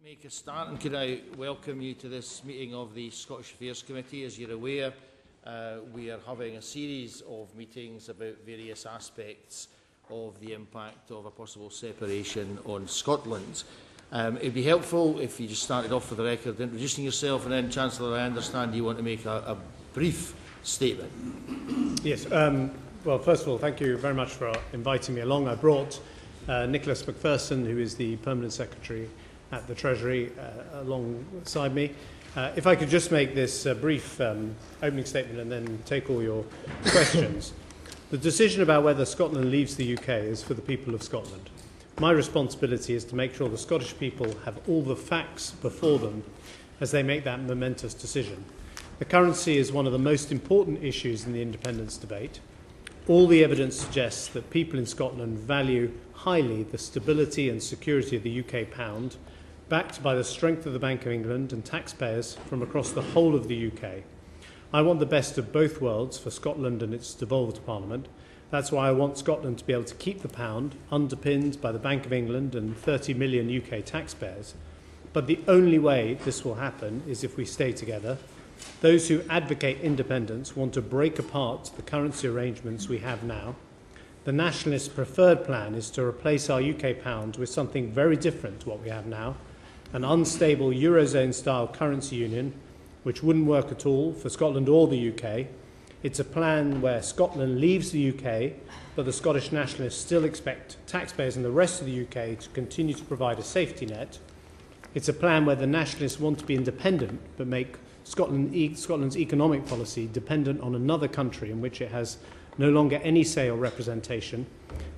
Make a start, and could I welcome you to this meeting of the Scottish Affairs Committee. As you're aware, we are having a series of meetings about various aspects of the impact of a possible separation on Scotland. It would be helpful if you just started off for the record introducing yourself, and then, Chancellor, I understand you want to make a brief statement. Yes. Well, first of all, thank you very much for inviting me along. I brought Nicholas Macpherson, who is the Permanent Secretary at the Treasury, alongside me. If I could just make this brief opening statement and then take all your questions. The decision about whether Scotland leaves the UK is for the people of Scotland. My responsibility is to make sure the Scottish people have all the facts before them as they make that momentous decision. The currency is one of the most important issues in the independence debate. All the evidence suggests that people in Scotland value highly the stability and security of the UK pound, backed by the strength of the Bank of England and taxpayers from across the whole of the UK. I want the best of both worlds for Scotland and its devolved Parliament. That's why I want Scotland to be able to keep the pound, underpinned by the Bank of England and 30 million UK taxpayers. But the only way this will happen is if we stay together. Those who advocate independence want to break apart the currency arrangements we have now. The nationalist preferred plan is to replace our UK pound with something very different to what we have now, an unstable Eurozone-style currency union, which wouldn't work at all for Scotland or the UK. It's a plan where Scotland leaves the UK, but the Scottish nationalists still expect taxpayers in the rest of the UK to continue to provide a safety net. It's a plan where the nationalists want to be independent, but make Scotland's economic policy dependent on another country in which it has no longer any say or representation.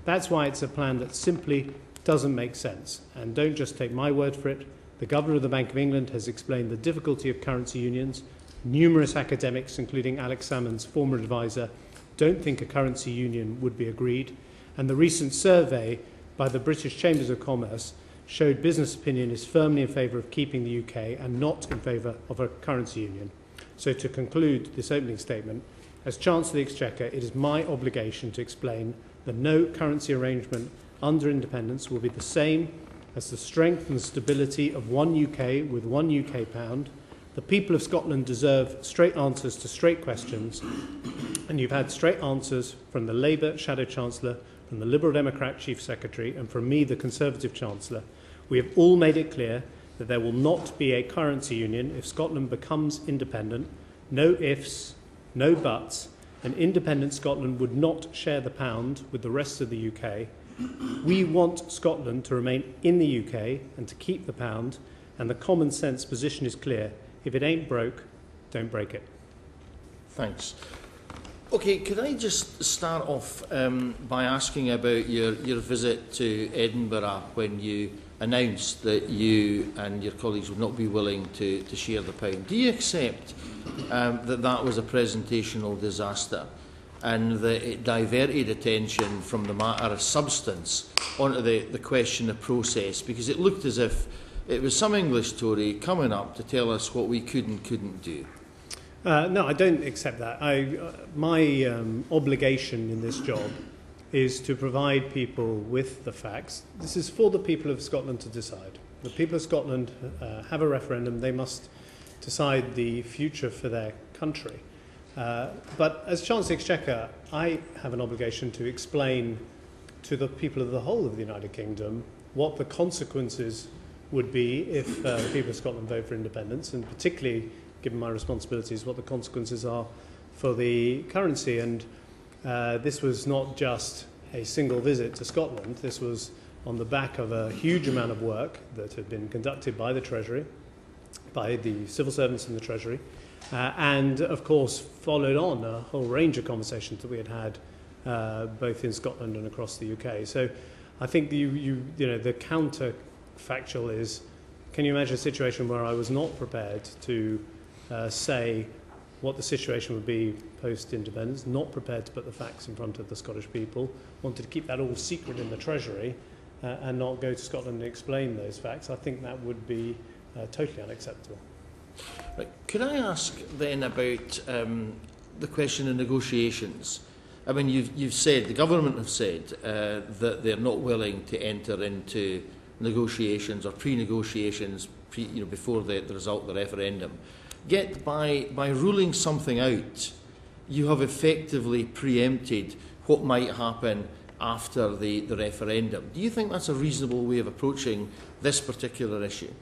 That's why it's a plan that simply doesn't make sense. And don't just take my word for it. The Governor of the Bank of England has explained the difficulty of currency unions. Numerous academics, including Alex Salmond's former advisor, don't think a currency union would be agreed. And the recent survey by the British Chambers of Commerce showed business opinion is firmly in favour of keeping the UK and not in favour of a currency union. So to conclude this opening statement, as Chancellor of the Exchequer, it is my obligation to explain that no currency arrangement under independence will be the same as the strength and stability of one UK with one UK pound. The people of Scotland deserve straight answers to straight questions, and you've had straight answers from the Labour Shadow Chancellor, from the Liberal Democrat Chief Secretary, and from me, the Conservative Chancellor. We have all made it clear that there will not be a currency union if Scotland becomes independent. No ifs, no buts. An independent Scotland would not share the pound with the rest of the UK. We want Scotland to remain in the UK and to keep the pound, and the common sense position is clear. If it ain't broke, don't break it. Thanks. OK, could I just start off by asking about your visit to Edinburgh when you announced that you and your colleagues would not be willing to share the pound. Do you accept that was a presentational disaster, and that it diverted attention from the matter of substance onto the question of process, because it looked as if it was some English Tory coming up to tell us what we could and couldn't do? No, I don't accept that. My obligation in this job is to provide people with the facts. This is for the people of Scotland to decide. The people of Scotland have a referendum. They must decide the future for their country. But as Chancellor of the Exchequer, I have an obligation to explain to the people of the whole of the United Kingdom what the consequences would be if the people of Scotland vote for independence, and particularly, given my responsibilities, what the consequences are for the currency. And this was not just a single visit to Scotland. This was on the back of a huge amount of work that had been conducted by the Treasury, by the civil servants in the Treasury, and of course followed on a whole range of conversations that we had had both in Scotland and across the UK. So I think you know, the counterfactual is, can you imagine a situation where I was not prepared to say what the situation would be post-independence, not prepared to put the facts in front of the Scottish people, wanted to keep that all secret in the Treasury and not go to Scotland and explain those facts? I think that would be totally unacceptable. Right. Could I ask then about the question of negotiations? I mean, you've said, the government have said that they're not willing to enter into negotiations or pre-negotiations before the result of the referendum. Yet by ruling something out, you have effectively preempted what might happen after the referendum. Do you think that's a reasonable way of approaching this particular issue?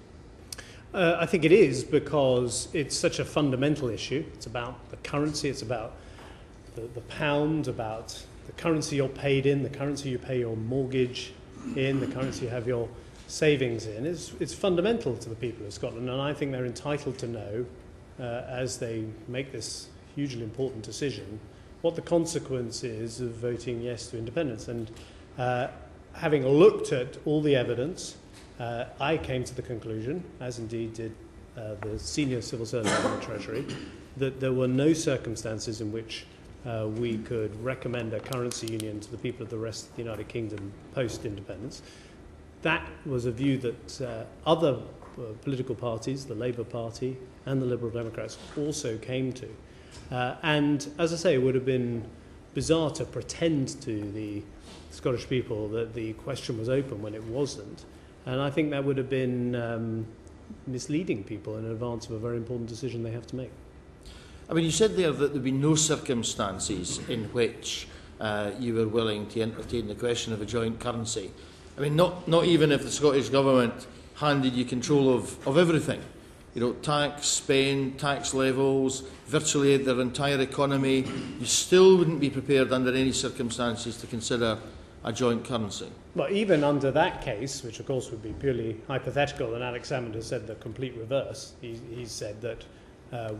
I think it is, because it's such a fundamental issue. It's about the currency, it's about the pound, about the currency you're paid in, the currency you pay your mortgage in, the currency you have your savings in. It's fundamental to the people of Scotland, and I think they're entitled to know, as they make this hugely important decision, what the consequence is of voting yes to independence. And having looked at all the evidence, I came to the conclusion, as indeed did the senior civil servant in the Treasury, that there were no circumstances in which we could recommend a currency union to the people of the rest of the United Kingdom post-independence. That was a view that other political parties, the Labour Party and the Liberal Democrats, also came to. And as I say, it would have been bizarre to pretend to the Scottish people that the question was open when it wasn't. And I think that would have been misleading people in advance of a very important decision they have to make. I mean, you said there that there'd be no circumstances in which you were willing to entertain the question of a joint currency. I mean, not even if the Scottish Government handed you control of everything. Tax, spend, tax levels, virtually their entire economy, you still wouldn't be prepared under any circumstances to consider a joint currency. Well, even under that case, which of course would be purely hypothetical, and Alex Salmond has said the complete reverse. He said that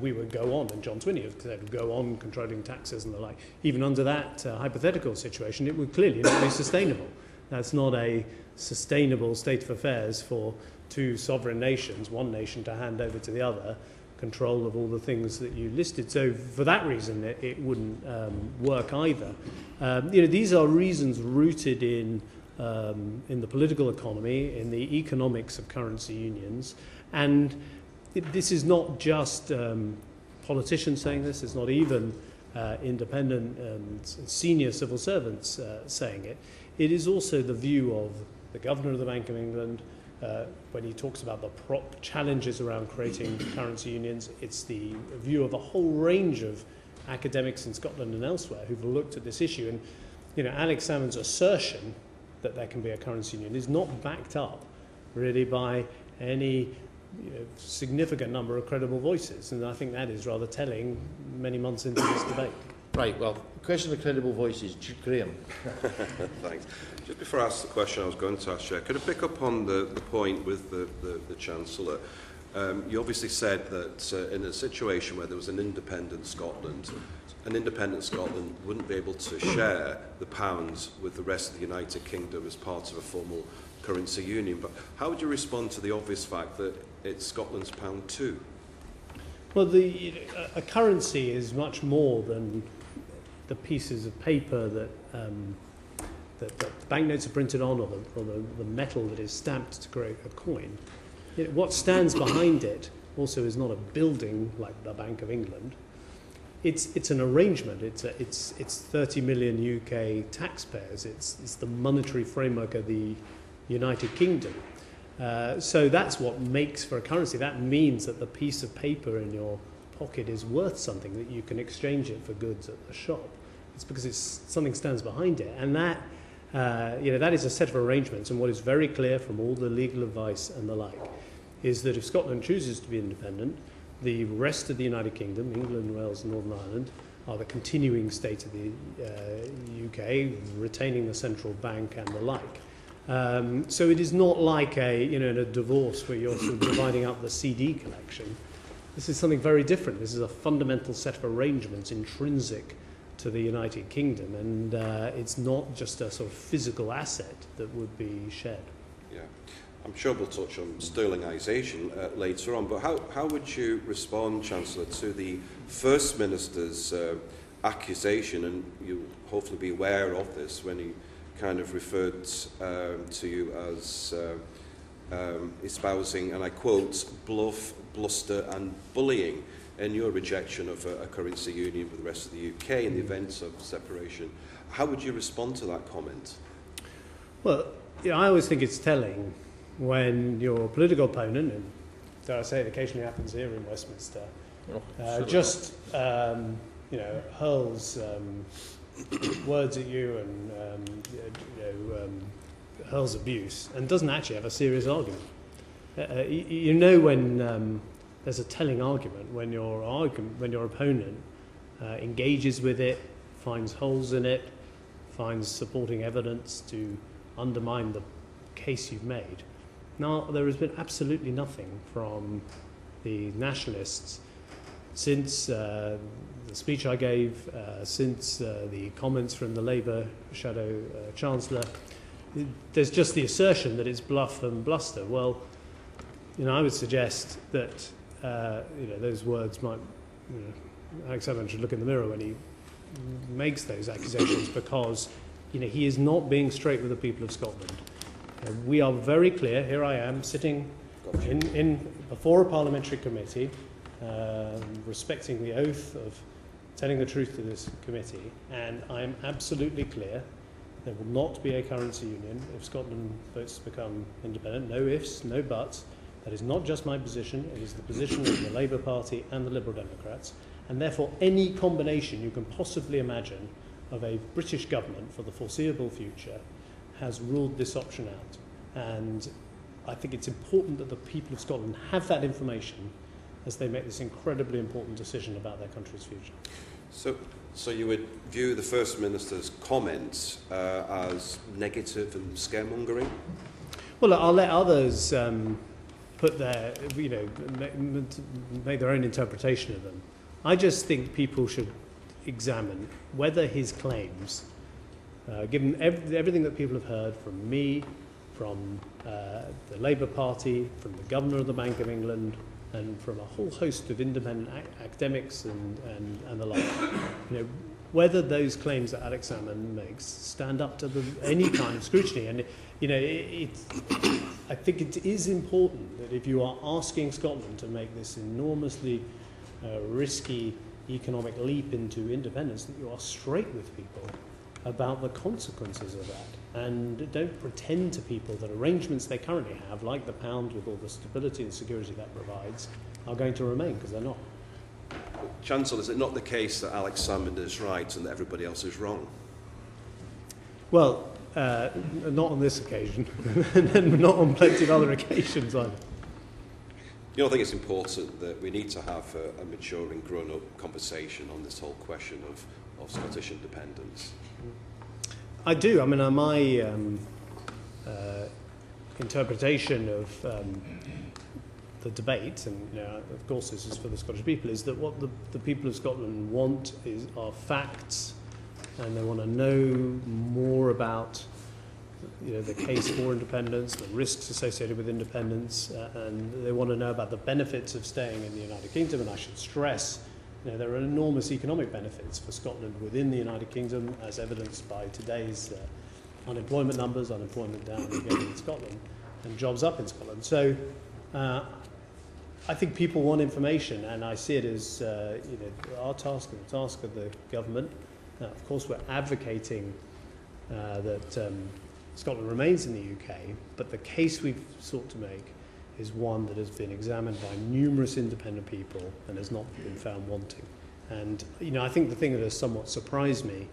we would go on, and John Swinney has said go on controlling taxes and the like. Even under that hypothetical situation, it would clearly not be sustainable. That's not a sustainable state of affairs for two sovereign nations, one nation to hand over to the other, control of all the things that you listed. So for that reason, it wouldn't work either. These are reasons rooted in the political economy, in the economics of currency unions, and this is not just politicians saying this. It's not even independent and senior civil servants saying it. It is also the view of the Governor of the Bank of England, when he talks about the challenges around creating currency unions. It's the view of a whole range of academics in Scotland and elsewhere who've looked at this issue. And Alex Salmond's assertion that there can be a currency union is not backed up really by any significant number of credible voices, and I think that is rather telling many months into this debate. Right, well, question of credible voices, Graham. Thanks. Just before I ask the question I was going to ask, Chair, could I pick up on the point with the Chancellor? You obviously said that in a situation where there was an independent Scotland wouldn't be able to share the pounds with the rest of the United Kingdom as part of a formal currency union. But how would you respond to the obvious fact that it's Scotland's pound too? Well, a currency is much more than the pieces of paper that banknotes are printed on, or the metal that is stamped to create a coin. What stands behind it also is not a building like the Bank of England. It's an arrangement. It's 30 million UK taxpayers. It's the monetary framework of the United Kingdom. So that's what makes for a currency. That means that the piece of paper in your pocket is worth something, that you can exchange it for goods at the shop. It's because something stands behind it, and that that is a set of arrangements. And what is very clear from all the legal advice and the like is that if Scotland chooses to be independent, the rest of the United Kingdom, England, Wales, and Northern Ireland, are the continuing state of the UK, retaining the central bank and the like. So it is not like a divorce where you're sort of dividing up the CD collection. This is something very different. This is a fundamental set of arrangements intrinsic to the United Kingdom, and it's not just a sort of physical asset that would be shared. Yeah, I'm sure we'll touch on sterlingisation later on, but how would you respond, Chancellor, to the First Minister's accusation, and you'll hopefully be aware of this, when he kind of referred to you as espousing, and I quote, bluff, bluster and bullying in your rejection of a currency union with the rest of the UK in the event of separation. How would you respond to that comment? Well, I always think it's telling when your political opponent, and dare I say it occasionally happens here in Westminster, hurls words at you and hurls abuse and doesn't actually have a serious argument. You know when there's a telling argument when your opponent engages with it, finds holes in it, finds supporting evidence to undermine the case you've made. Now, there has been absolutely nothing from the nationalists since the speech I gave, since the comments from the Labour shadow Chancellor. There's just the assertion that it's bluff and bluster. Well, I would suggest that those words might. Alex Salmond should look in the mirror when he makes those accusations, because he is not being straight with the people of Scotland. We are very clear. Here I am sitting before a parliamentary committee, respecting the oath of telling the truth to this committee, and I am absolutely clear there will not be a currency union if Scotland votes to become independent. No ifs, no buts. That is not just my position, it is the position of the Labour Party and the Liberal Democrats, and therefore any combination you can possibly imagine of a British government for the foreseeable future has ruled this option out. And I think it's important that the people of Scotland have that information as they make this incredibly important decision about their country's future. So you would view the First Minister's comments as negative and scaremongering? Well, I'll let others put their, make their own interpretation of them. I just think people should examine whether his claims, given everything that people have heard from me, from the Labour Party, from the Governor of the Bank of England, and from a whole host of independent academics and the like, whether those claims that Alex Salmond makes stand up to any kind of scrutiny. And I think it is important that if you are asking Scotland to make this enormously risky economic leap into independence, that you are straight with people about the consequences of that, and don't pretend to people that arrangements they currently have, like the pound with all the stability and security that provides, are going to remain, because they're not. Chancellor, is it not the case that Alex Salmond is right and that everybody else is wrong? Well, not on this occasion, and not on plenty of other occasions either. I think it's important that we need to have a mature and grown-up conversation on this whole question of Scottish independence. I do. My interpretation of the debate, and of course this is for the Scottish people, is that what the people of Scotland want are facts, and they want to know more about the case for independence, the risks associated with independence, and they want to know about the benefits of staying in the United Kingdom. And I should stress, there are enormous economic benefits for Scotland within the United Kingdom, as evidenced by today's unemployment numbers, unemployment down again in Scotland, and jobs up in Scotland. So I think people want information, and I see it as our task and the task of the government. Of course, we're advocating that Scotland remains in the UK, but the case we've sought to make is one that has been examined by numerous independent people and has not been found wanting. And I think the thing that has somewhat surprised me,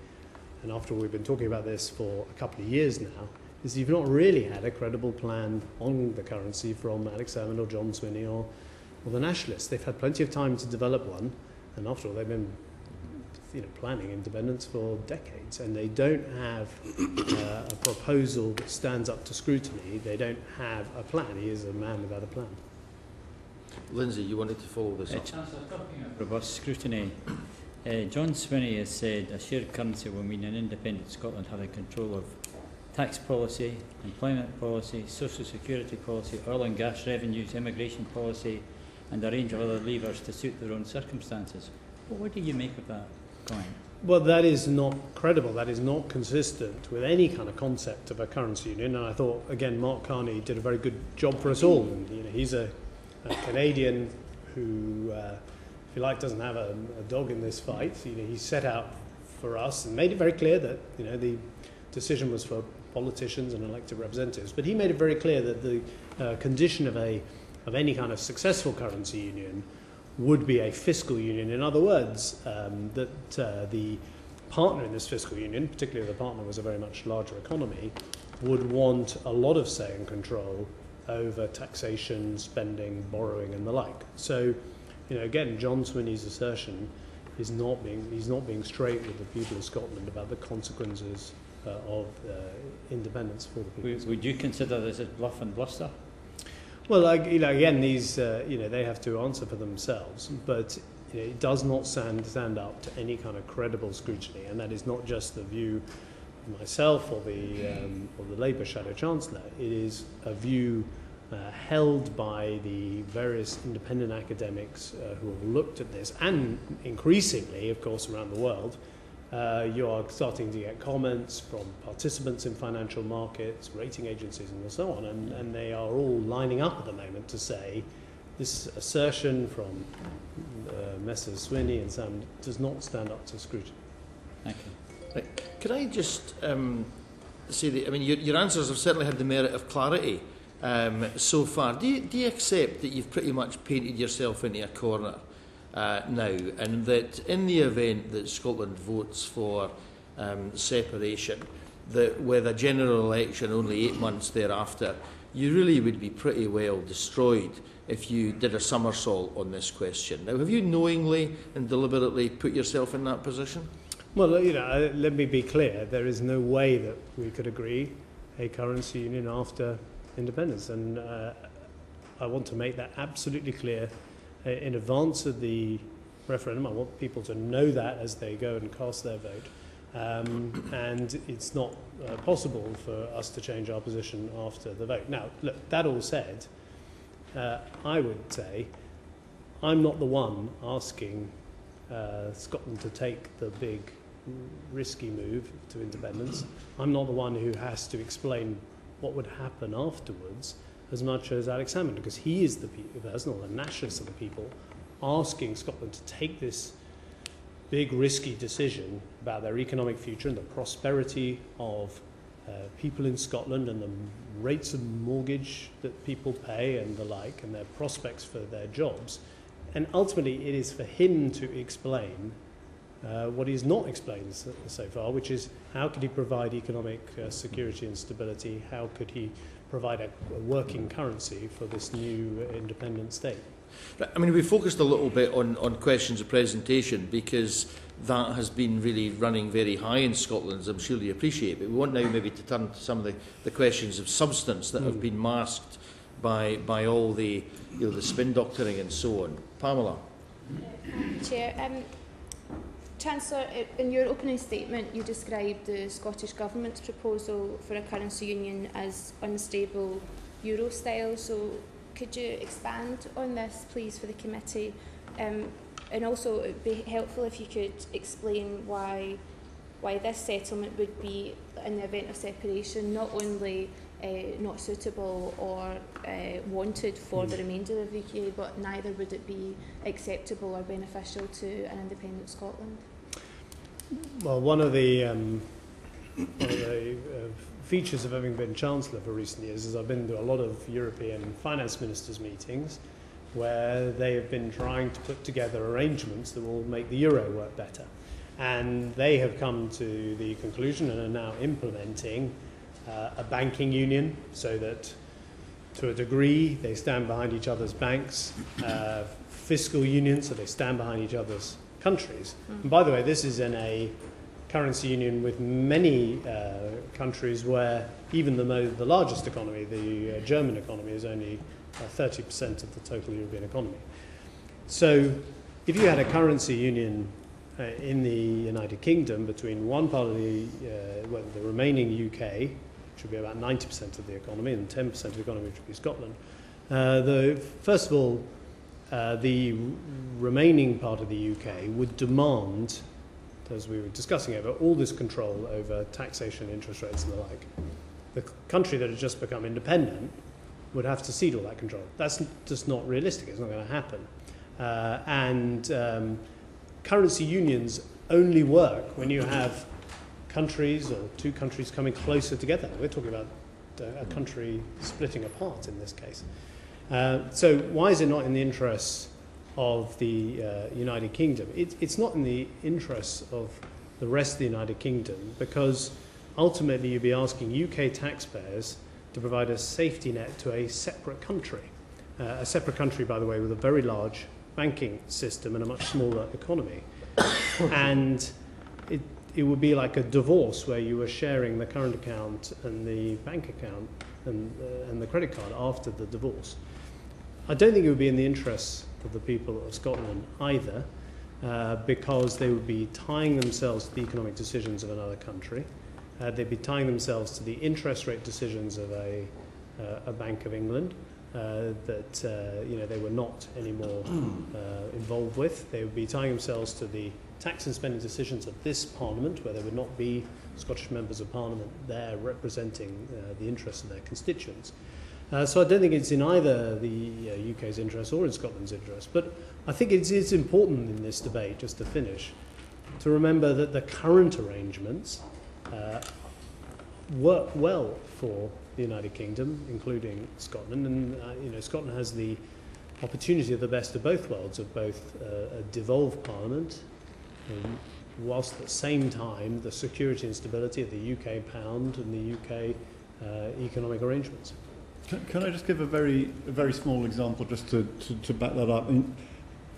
and after all we've been talking about this for a couple of years now, is you've not really had a credible plan on the currency from Alex Salmond or John Swinney or the Nationalists. They've had plenty of time to develop one, and after all they've been planning independence for decades, and they don't have a proposal that stands up to scrutiny. They don't have a plan. He is a man without a plan. Lindsay, you wanted to follow this up? Chancellor, talking of robust scrutiny, John Swinney has said a shared currency will mean an independent Scotland having control of tax policy, employment policy, social security policy, oil and gas revenues, immigration policy, and a range of other levers to suit their own circumstances. Well, what do you make of that point? Well, that is not credible. That is not consistent with any kind of concept of a currency union. And I thought, again, Mark Carney did a very good job for us all. And, he's a Canadian who, if you like, doesn't have a dog in this fight. He set out for us and made it very clear that the decision was for politicians and elected representatives. But he made it very clear that the condition of any kind of successful currency union would be a fiscal union. In other words, that the partner in this fiscal union, particularly if the partner was a very much larger economy, would want a lot of say and control over taxation, spending, borrowing, and the like. So, again, John Swinney's assertion is he's not being straight with the people of Scotland about the consequences of independence for the people. Would you consider this as bluff and bluster? Well, again, these they have to answer for themselves, but it does not stand up to any kind of credible scrutiny, and that is not just the view of myself or the Labour Shadow Chancellor. It is a view held by the various independent academics who have looked at this, and increasingly, of course, around the world. You are starting to get comments from participants in financial markets, rating agencies, and so on, and they are all lining up at the moment to say this assertion from Messrs. Swinney and Sam does not stand up to scrutiny. Thank you. Right. Could I just say that, your answers have certainly had the merit of clarity so far. Do you accept that you've pretty much painted yourself into a corner now, and that in the event that Scotland votes for separation, that with a general election only 8 months thereafter, you really would be pretty well destroyed if you did a somersault on this question? Now, have you knowingly and deliberately put yourself in that position? Well, let me be clear. There is no way that we could agree a currency union after independence, and I want to make that absolutely clear in advance of the referendum. I want people to know that as they go and cast their vote. And it's not possible for us to change our position after the vote. Now, look, that all said, I would say I'm not the one asking Scotland to take the big, risky move to independence. I'm not the one who has to explain what would happen afterwards as much as Alex Salmond, because he is the person, or the nationalist of the people, asking Scotland to take this big, risky decision about their economic future and the prosperity of people in Scotland and the rates of mortgage that people pay and the like, and their prospects for their jobs. And ultimately, it is for him to explain what he has not explained so far, which is how could he provide economic security and stability? How could he provide a working currency for this new independent state? We focused a little bit on questions of presentation because that has been really running very high in Scotland, as I'm sure you appreciate. But we want now maybe to turn to some of the questions of substance that have been masked by all the the spin doctoring and so on. Pamela. Chair, Chancellor, in your opening statement you described the Scottish Government's proposal for a currency union as unstable Euro style, so could you expand on this please for the committee, and also it would be helpful if you could explain why this settlement would be, in the event of separation, not only not suitable or wanted for the remainder of the UK, but neither would it be acceptable or beneficial to an independent Scotland? Well, one of the features of having been Chancellor for recent years is I've been to a lot of European finance ministers' meetings where they have been trying to put together arrangements that will make the euro work better. And they have come to the conclusion and are now implementing a banking union, so that to a degree they stand behind each other's banks, fiscal union, so they stand behind each other's countries. And by the way, this is in a currency union with many countries where even the largest economy, the German economy, is only 30% of the total European economy. So if you had a currency union in the United Kingdom between one part of the remaining UK, which would be about 90% of the economy, and 10% of the economy, which would be Scotland, first of all, the remaining part of the UK would demand, as we were discussing over, all this control over taxation, interest rates and the like. The country that had just become independent would have to cede all that control. That's just not realistic. It's not going to happen. And currency unions only work when you have countries or two countries coming closer together. We're talking about a country splitting apart in this case. So why is it not in the interests of the United Kingdom? It's not in the interests of the rest of the United Kingdom, because ultimately you'd be asking UK taxpayers to provide a safety net to a separate country. A separate country, by the way, with a very large banking system and a much smaller economy. And it would be like a divorce where you were sharing the current account and the bank account and the credit card after the divorce. I don't think it would be in the interests of the people of Scotland either, because they would be tying themselves to the economic decisions of another country. They'd be tying themselves to the interest rate decisions of a Bank of England that they were not anymore involved with. They would be tying themselves to the tax and spending decisions of this Parliament, where there would not be Scottish members of Parliament there representing the interests of their constituents. So I don't think it's in either the UK's interest or in Scotland's interest. But I think it is important in this debate, just to finish, to remember that the current arrangements work well for the United Kingdom, including Scotland. And Scotland has the opportunity of the best of both worlds, of both a devolved Parliament, whilst at the same time the security and stability of the UK pound and the UK economic arrangements. Can I just give a very small example just to back that up?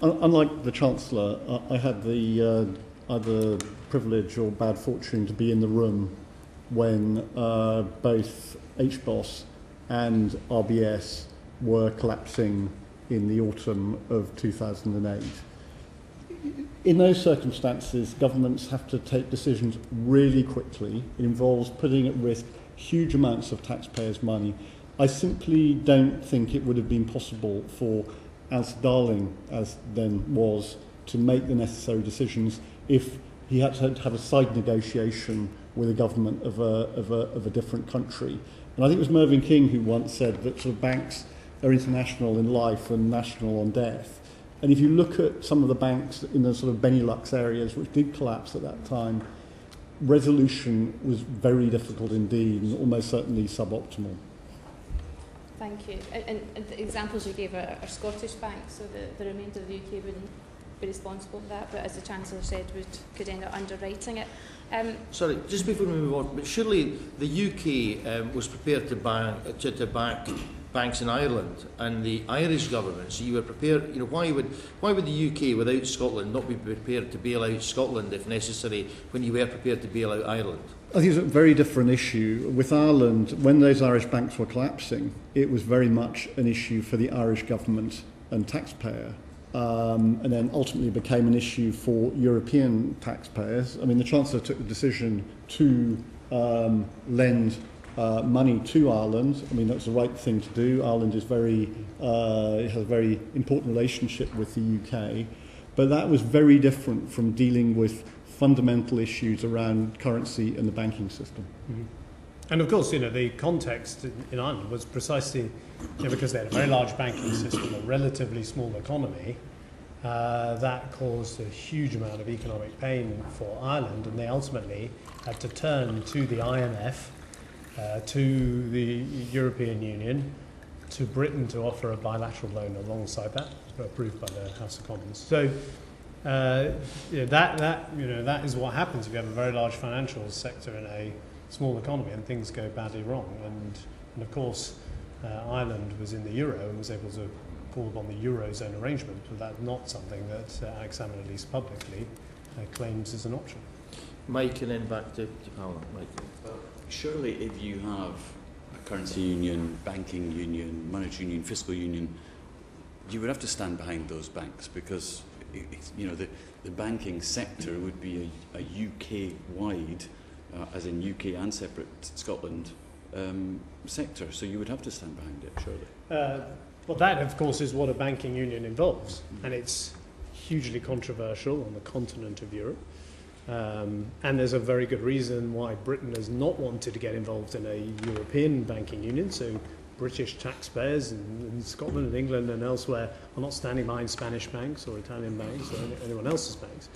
Unlike the Chancellor, I had the either privilege or bad fortune to be in the room when both HBOS and RBS were collapsing in the autumn of 2008. In those circumstances, governments have to take decisions really quickly. It involves putting at risk huge amounts of taxpayers' money. I simply don't think it would have been possible for As Darling, as then was, to make the necessary decisions if he had to have a side negotiation with a government of a different country. And I think it was Mervyn King who once said that sort of banks are international in life and national on death. And if you look at some of the banks in the sort of Benelux areas which did collapse at that time, resolution was very difficult indeed and almost certainly suboptimal. Thank you. And the examples you gave are Scottish banks, so the remainder of the UK wouldn't be responsible for that, but as the Chancellor said, could end up underwriting it. Sorry, just before we move on, but surely the UK was prepared to back banks in Ireland and the Irish government, so you were prepared, why would the UK without Scotland not be prepared to bail out Scotland if necessary when you were prepared to bail out Ireland? I think it's a very different issue. With Ireland, when those Irish banks were collapsing, it was very much an issue for the Irish government and taxpayer, and then ultimately became an issue for European taxpayers. I mean, the Chancellor took the decision to lend money to Ireland. I mean, that's the right thing to do. Ireland is has a very important relationship with the UK, but that was very different from dealing with fundamental issues around currency and the banking system. Mm-hmm. And of course, the context in Ireland was precisely because they had a very large banking system, a relatively small economy, that caused a huge amount of economic pain for Ireland, and they ultimately had to turn to the IMF, to the European Union, to Britain to offer a bilateral loan alongside that, approved by the House of Commons. So that is what happens if you have a very large financial sector in a small economy and things go badly wrong. And of course, Ireland was in the euro and was able to call upon the eurozone arrangement, but that's not something that Alex Salmond, at least publicly, claims is an option. Mike, and then back to Parliament. Mike. Surely if you have a currency union, banking union, monetary union, fiscal union, you would have to stand behind those banks, because the banking sector would be a UK-wide, as in UK and separate Scotland, sector. So you would have to stand behind it, surely. Well, that, of course, is what a banking union involves, and it's hugely controversial on the continent of Europe. And there's a very good reason why Britain has not wanted to get involved in a European banking union. So British taxpayers in Scotland and England and elsewhere are not standing behind Spanish banks or Italian banks or anyone else's banks.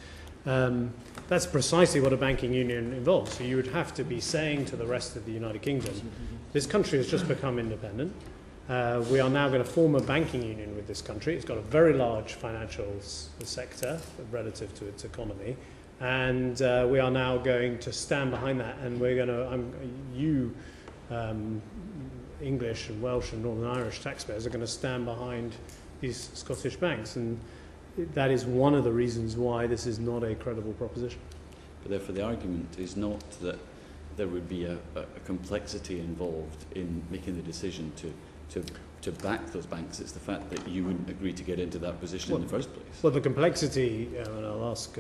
That's precisely what a banking union involves. So you would have to be saying to the rest of the United Kingdom, this country has just become independent. We are now going to form a banking union with this country. It's got a very large financial sector relative to its economy. And we are now going to stand behind that. And we're going to, English and Welsh and Northern Irish taxpayers are going to stand behind these Scottish banks. And that is one of the reasons why this is not a credible proposition. But therefore the argument is not that there would be a complexity involved in making the decision to back those banks. It's the fact that you wouldn't agree to get into that position in the first place. Well, the complexity, and I'll ask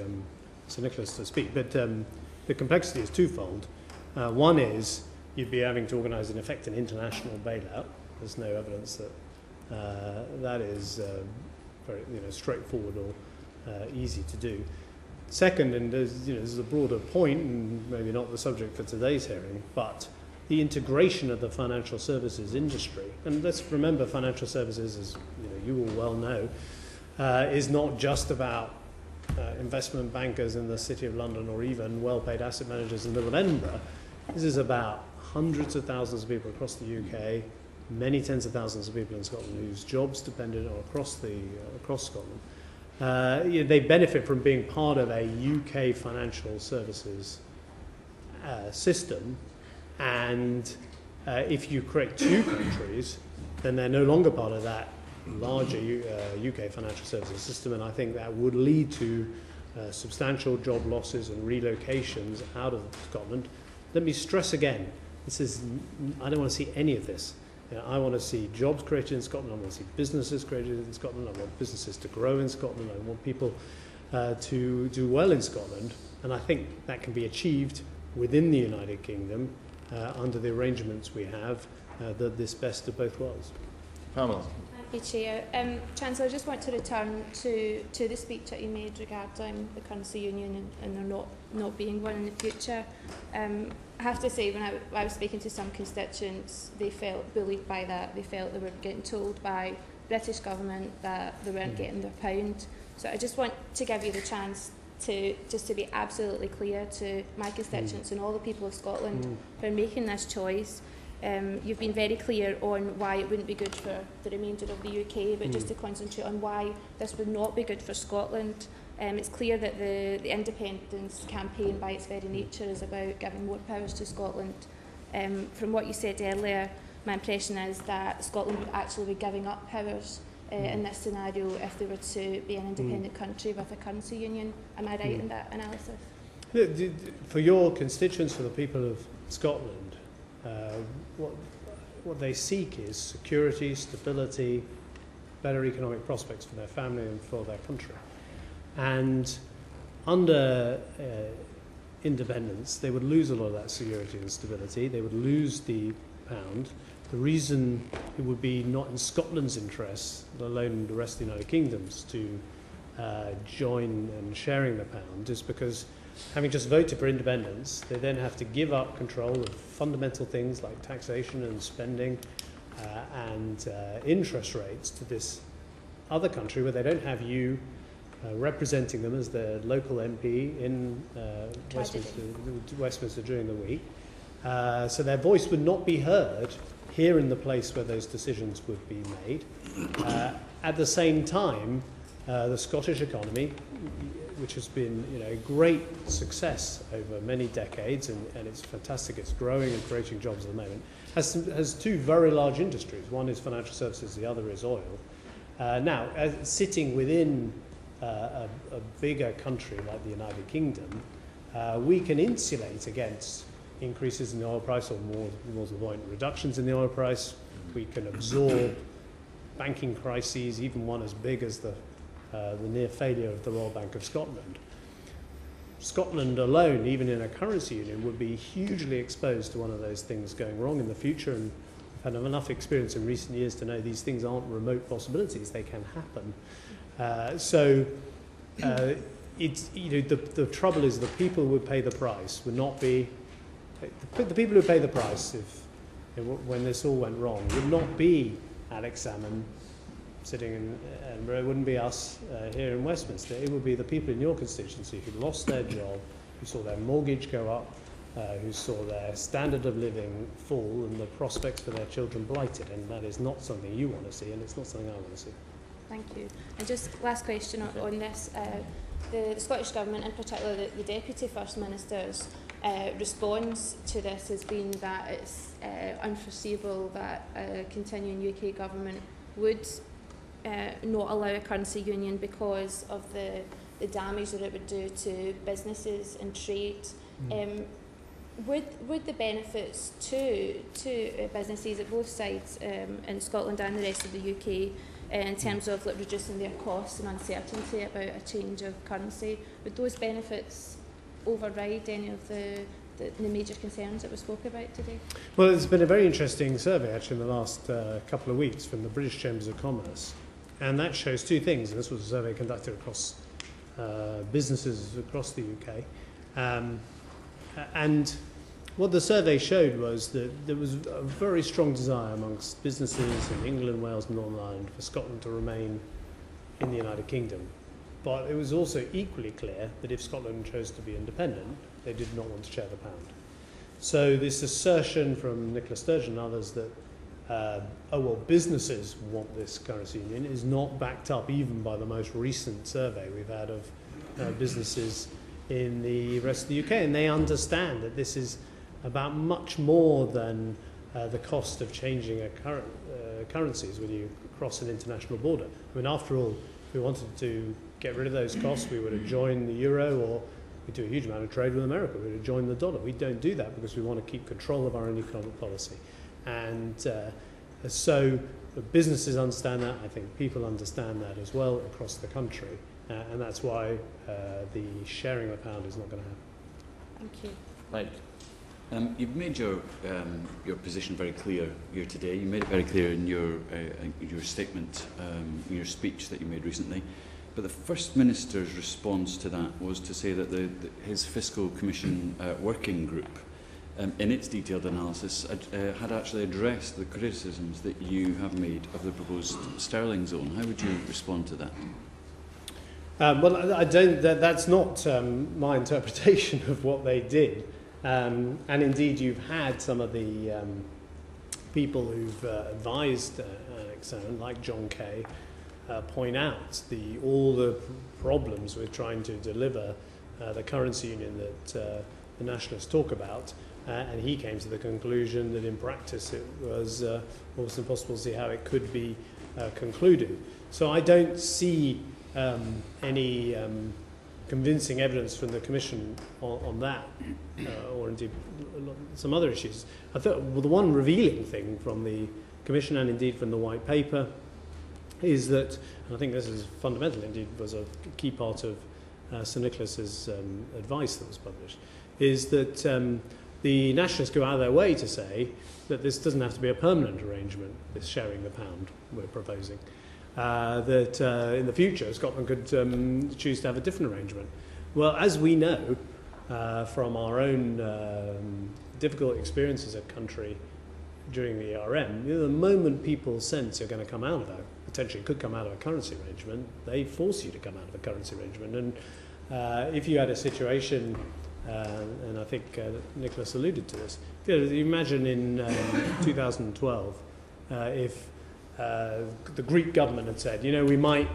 Sir Nicholas to speak, but the complexity is twofold. One is you'd be having to organise, in effect, an international bailout. There's no evidence that that is very straightforward or easy to do. Second, and this is a broader point, and maybe not the subject for today's hearing, but the integration of the financial services industry. And let's remember, financial services, as you all well know, is not just about investment bankers in the City of London or even well-paid asset managers in the middle of Edinburgh. This is about hundreds of thousands of people across the UK, many tens of thousands of people in Scotland whose jobs depended on across Scotland. They benefit from being part of a UK financial services system, and if you create two countries, then they're no longer part of that larger UK financial services system, and I think that would lead to substantial job losses and relocations out of Scotland. Let me stress again, I don't want to see any of this. I want to see jobs created in Scotland, I want to see businesses created in Scotland, I want businesses to grow in Scotland, I want people to do well in Scotland, and I think that can be achieved within the United Kingdom under the arrangements we have, this best of both worlds. Pamela. Thank you, Chair. Chancellor, I just want to return to the speech that you made regarding the currency union and there not being one in the future. I have to say, when I was speaking to some constituents, they felt bullied by that. They felt they were getting told by the British government that they weren't getting their pound. So I just want to give you the chance to be absolutely clear to my constituents and all the people of Scotland who are making this choice. You've been very clear on why it wouldn't be good for the remainder of the UK, but just to concentrate on why this would not be good for Scotland. It's clear that the independence campaign by its very nature is about giving more powers to Scotland. From what you said earlier, my impression is that Scotland would actually be giving up powers in this scenario if they were to be an independent country with a currency union. Am I right in that analysis? For your constituents, for the people of Scotland, what they seek is security, stability, better economic prospects for their family and for their country. And under independence, they would lose a lot of that security and stability. They would lose the pound. The reason it would be not in Scotland's interests, let alone the rest of the United Kingdom's, to join and sharing the pound is because having just voted for independence, they then have to give up control of fundamental things like taxation and spending and interest rates to this other country where they don't have you representing them as their local MP in Westminster during the week. So their voice would not be heard here in the place where those decisions would be made. At the same time, the Scottish economy, which has been a great success over many decades, and it's fantastic, it's growing and creating jobs at the moment, has two very large industries. One is financial services, the other is oil. Now, sitting within a bigger country like the United Kingdom, we can insulate against increases in the oil price or more to the point, reductions in the oil price. We can absorb banking crises, even one as big as the near failure of the Royal Bank of Scotland. Scotland alone, even in a currency union, would be hugely exposed to one of those things going wrong in the future, and I've had enough experience in recent years to know these things aren't remote possibilities, they can happen. It's, the trouble is the people who would pay the price would not be, the people who pay the price when this all went wrong would not be Alex Salmond, sitting in Edinburgh, it wouldn't be us here in Westminster. It would be the people in your constituency who lost their job, who saw their mortgage go up, who saw their standard of living fall and the prospects for their children blighted. And that is not something you want to see, and it's not something I want to see. Thank you. And just last question on this. The Scottish Government, in particular the Deputy First Minister's response to this has been that it's unforeseeable that a continuing UK government would not allow a currency union because of the damage that it would do to businesses and trade. Would the benefits to businesses at both sides in Scotland and the rest of the UK in terms of like reducing their costs and uncertainty about a change of currency, would those benefits override any of the major concerns that we spoke about today? Well, it's been a very interesting survey actually in the last couple of weeks from the British Chambers of Commerce, and that shows two things. And this was a survey conducted across businesses across the UK, and what the survey showed was that there was a very strong desire amongst businesses in England, Wales and Northern Ireland for Scotland to remain in the United Kingdom. But it was also equally clear that if Scotland chose to be independent, they did not want to share the pound. So this assertion from Nicola Sturgeon and others that, businesses want this currency union is not backed up even by the most recent survey we've had of businesses in the rest of the UK. And they understand that this is about much more than the cost of changing currencies when you cross an international border. I mean, after all, if we wanted to get rid of those costs, we would have joined the euro, or we do a huge amount of trade with America, we would have joined the dollar. We don't do that because we want to keep control of our own economic policy. And so businesses understand that. I think people understand that as well across the country. And that's why the sharing of the pound is not going to happen. Thank you. Right. You've made your position very clear here today. You made it very clear in your statement, in your speech that you made recently. But the First Minister's response to that was to say that his Fiscal Commission working group, in its detailed analysis, had actually addressed the criticisms that you have made of the proposed sterling zone. How would you respond to that? Well, I don't. That's not my interpretation of what they did. And indeed, you've had some of the people who've advised Exchequer, like John Kay, point out all the problems with trying to deliver the currency union that the nationalists talk about. And he came to the conclusion that in practice it was almost impossible to see how it could be concluded. So I don't see any convincing evidence from the Commission on that, or indeed some other issues. I thought the one revealing thing from the Commission and indeed from the White Paper is that, and I think this is fundamental, indeed was a key part of Sir Nicholas's advice that was published, is that the nationalists go out of their way to say that this doesn't have to be a permanent arrangement, this sharing the pound we're proposing. That in the future Scotland could choose to have a different arrangement. Well, as we know from our own difficult experiences as a country during the ERM, the moment people sense you're going to come out of potentially could come out of a currency arrangement, they force you to come out of a currency arrangement. And if you had a situation, and I think Nicholas alluded to this, you imagine in 2012 if the Greek government had said, we might,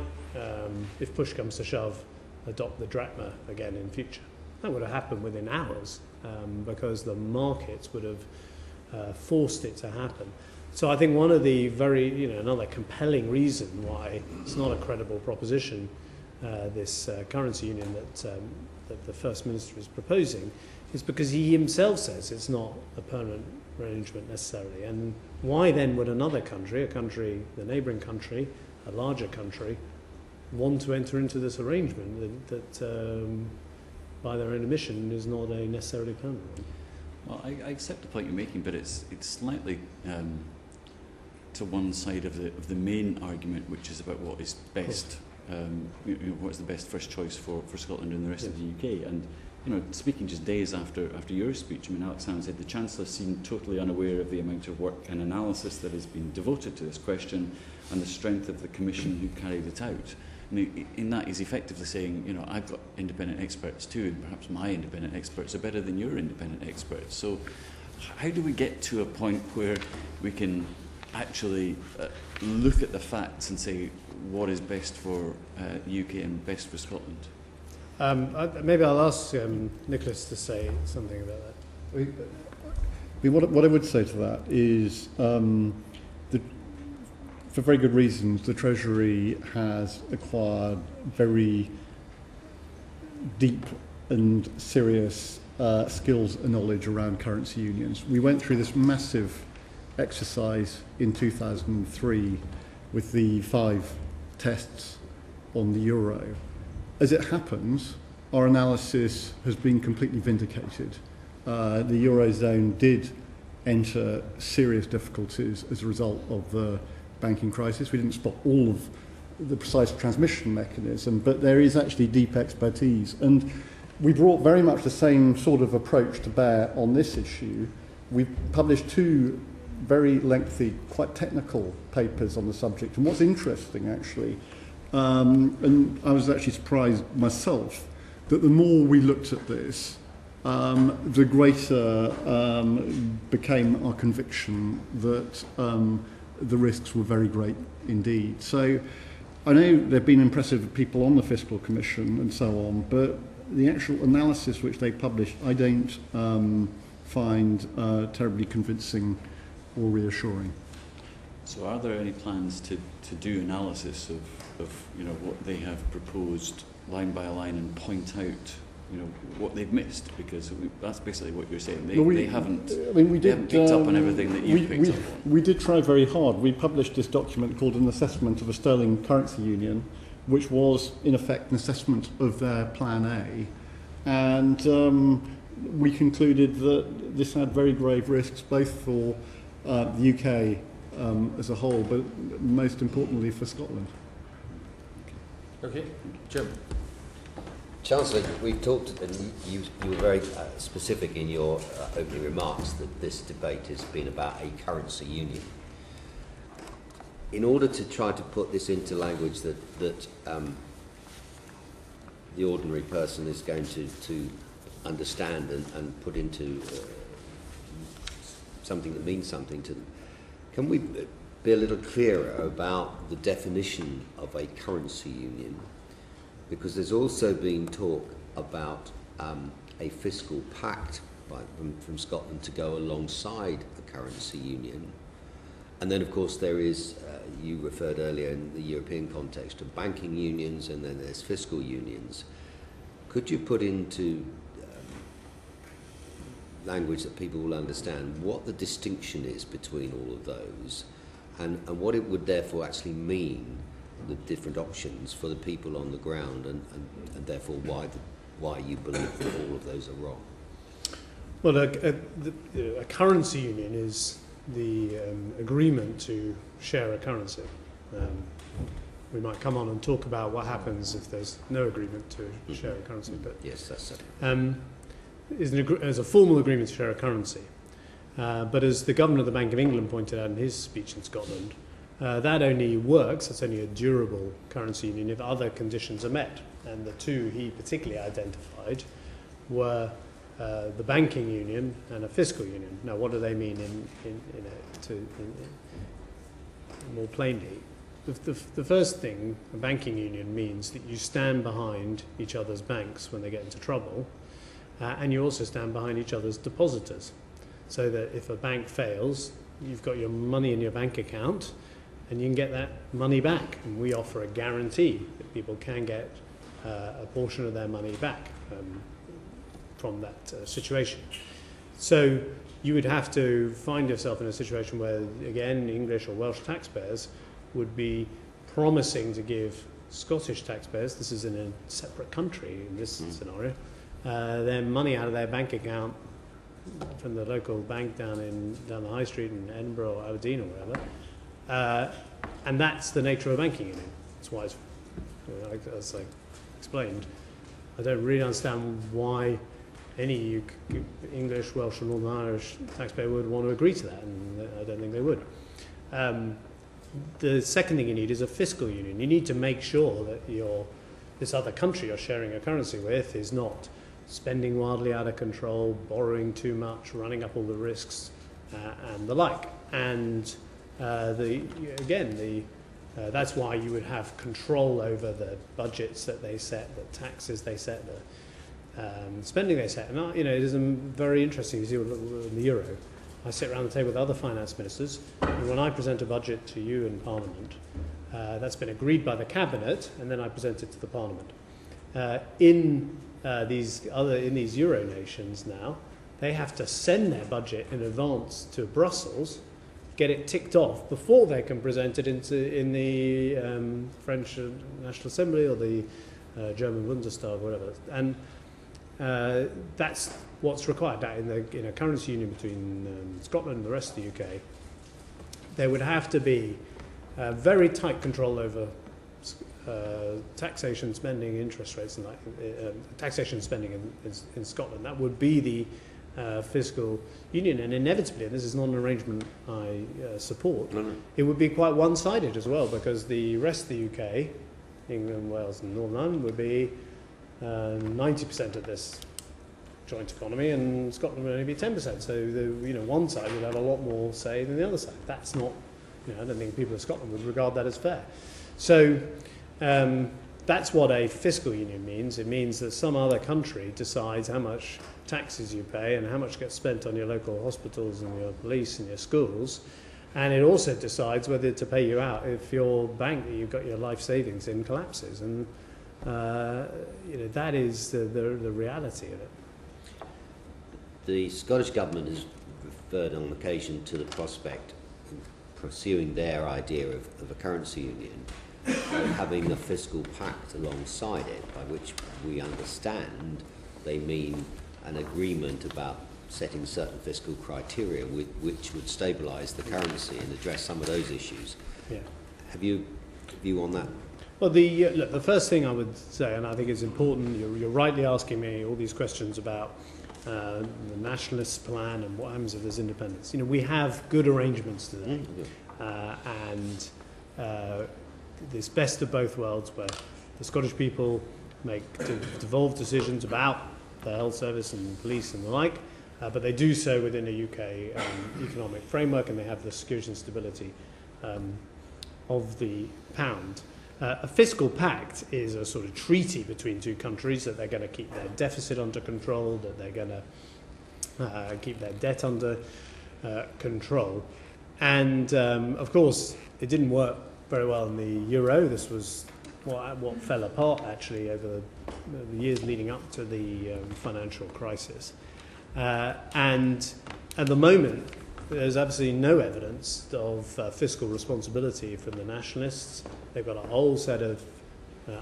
if push comes to shove, adopt the drachma again in future. That would have happened within hours because the markets would have forced it to happen. So I think one of the another compelling reason why it's not a credible proposition, this currency union that the First Minister is proposing, is because he himself says it's not a permanent arrangement necessarily. And why then would another country, the neighbouring country, a larger country, want to enter into this arrangement that by their own admission is not a necessarily permanent one? Well, I accept the point you're making, but it's slightly to one side of the main argument, which is about what is best what's the best first choice for Scotland and the rest of the UK. And speaking just days after your speech, Alex Salmond said the Chancellor seemed totally unaware of the amount of work and analysis that has been devoted to this question and the strength of the Commission who carried it out. In that, he's effectively saying, I've got independent experts too, and perhaps my independent experts are better than your independent experts. So how do we get to a point where we can actually look at the facts and say what is best for UK and best for Scotland? Maybe I'll ask Nicholas to say something about that. What I would say to that is, for very good reasons, the Treasury has acquired very deep and serious skills and knowledge around currency unions. We went through this massive exercise in 2003 with the 5 tests on the euro. As it happens, our analysis has been completely vindicated. The Eurozone did enter serious difficulties as a result of the banking crisis. We didn't spot all of the precise transmission mechanism, but there is actually deep expertise. And we brought very much the same sort of approach to bear on this issue. We published 2 very lengthy, quite technical papers on the subject. And what's interesting, actually, and I was actually surprised myself, that the more we looked at this, the greater became our conviction that the risks were very great indeed. So I know there have been impressive people on the Fiscal Commission and so on, but the actual analysis which they published I don't find terribly convincing or reassuring. So are there any plans to do analysis of what they have proposed line by line and point out what they've missed? Because that's basically what you're saying. They haven't picked up on everything that you've picked up on. We did try very hard. We published this document called An Assessment of a Sterling Currency Union, which was in effect an assessment of their Plan A, and we concluded that this had very grave risks both for the UK as a whole, but most importantly for Scotland. Okay, Jim. Chancellor, we've talked, and you were very specific in your opening remarks that this debate has been about a currency union. In order to try to put this into language that the ordinary person is going to understand and put into something that means something to them, can we be a little clearer about the definition of a currency union? Because there's also been talk about a fiscal pact from Scotland to go alongside the currency union. And then, of course, there is, you referred earlier in the European context, to banking unions, and then there's fiscal unions. Could you put into language that people will understand what the distinction is between all of those, and what it would therefore actually mean, the different options for the people on the ground, and therefore why you believe that all of those are wrong? Well, a currency union is the agreement to share a currency. We might come on and talk about what happens if there's no agreement to share a currency, but yes, that's it. Is a formal agreement to share a currency. But as the Governor of the Bank of England pointed out in his speech in Scotland, that only works, it's only a durable currency union if other conditions are met. And the 2 he particularly identified were the banking union and a fiscal union. Now, what do they mean more plainly? The first thing, a banking union, means that you stand behind each other's banks when they get into trouble, and you also stand behind each other's depositors, so that if a bank fails, you've got your money in your bank account, and you can get that money back. And we offer a guarantee that people can get a portion of their money back from that situation. So you would have to find yourself in a situation where, again, English or Welsh taxpayers would be promising to give Scottish taxpayers, this is in a separate country in this scenario, their money out of their bank account from the local bank down the high street in Edinburgh or Aberdeen or wherever. And that's the nature of a banking union. That's why it's as I explained, I don't really understand why any English, Welsh or Northern Irish taxpayer would want to agree to that, and I don't think they would. The second thing you need is a fiscal union. You need to make sure that this other country you're sharing a currency with is not spending wildly out of control, borrowing too much, running up all the risks, and the like. And that's why you would have control over the budgets that they set, the taxes they set, the spending they set. And it is very interesting. You see, in the euro, I sit around the table with other finance ministers, and when I present a budget to you in Parliament, that's been agreed by the Cabinet, and then I present it to the Parliament. In these euro nations now, they have to send their budget in advance to Brussels, get it ticked off before they can present it in the French National Assembly or the German Bundestag, whatever. And that's what's required. That in a currency union between Scotland and the rest of the UK, there would have to be very tight control over taxation, spending, interest rates, and taxation, spending in Scotland. That would be the fiscal union, and inevitably, and this is not an arrangement I support, it would be quite one-sided as well, because the rest of the UK, England, Wales and Northern Ireland, would be 90% of this joint economy, and Scotland would only be 10%. So one side would have a lot more say than the other side. That's not, I don't think people of Scotland would regard that as fair. So that's what a fiscal union means. It means that some other country decides how much taxes you pay and how much gets spent on your local hospitals and your police and your schools, and it also decides whether to pay you out if your bank that you've got your life savings in collapses. And that is the reality of it. The Scottish Government has referred on occasion to the prospect of pursuing their idea of a currency union, having a fiscal pact alongside it, by which we understand they mean an agreement about setting certain fiscal criteria which would stabilise the currency and address some of those issues. Yeah. Have you a view on that? Well, the first thing I would say, and I think it's important, you're rightly asking me all these questions about the nationalist plan and what happens if there's independence. We have good arrangements today, and this best of both worlds, where the Scottish people make devolved decisions about the health service and police and the like, but they do so within a UK economic framework, and they have the security and stability of the pound. A fiscal pact is a sort of treaty between two countries that they're going to keep their deficit under control, that they're going to keep their debt under control. And, of course, it didn't work very well in the euro. This was what fell apart, actually, over the years leading up to the financial crisis. And at the moment, there's absolutely no evidence of fiscal responsibility from the nationalists. They've got a whole set of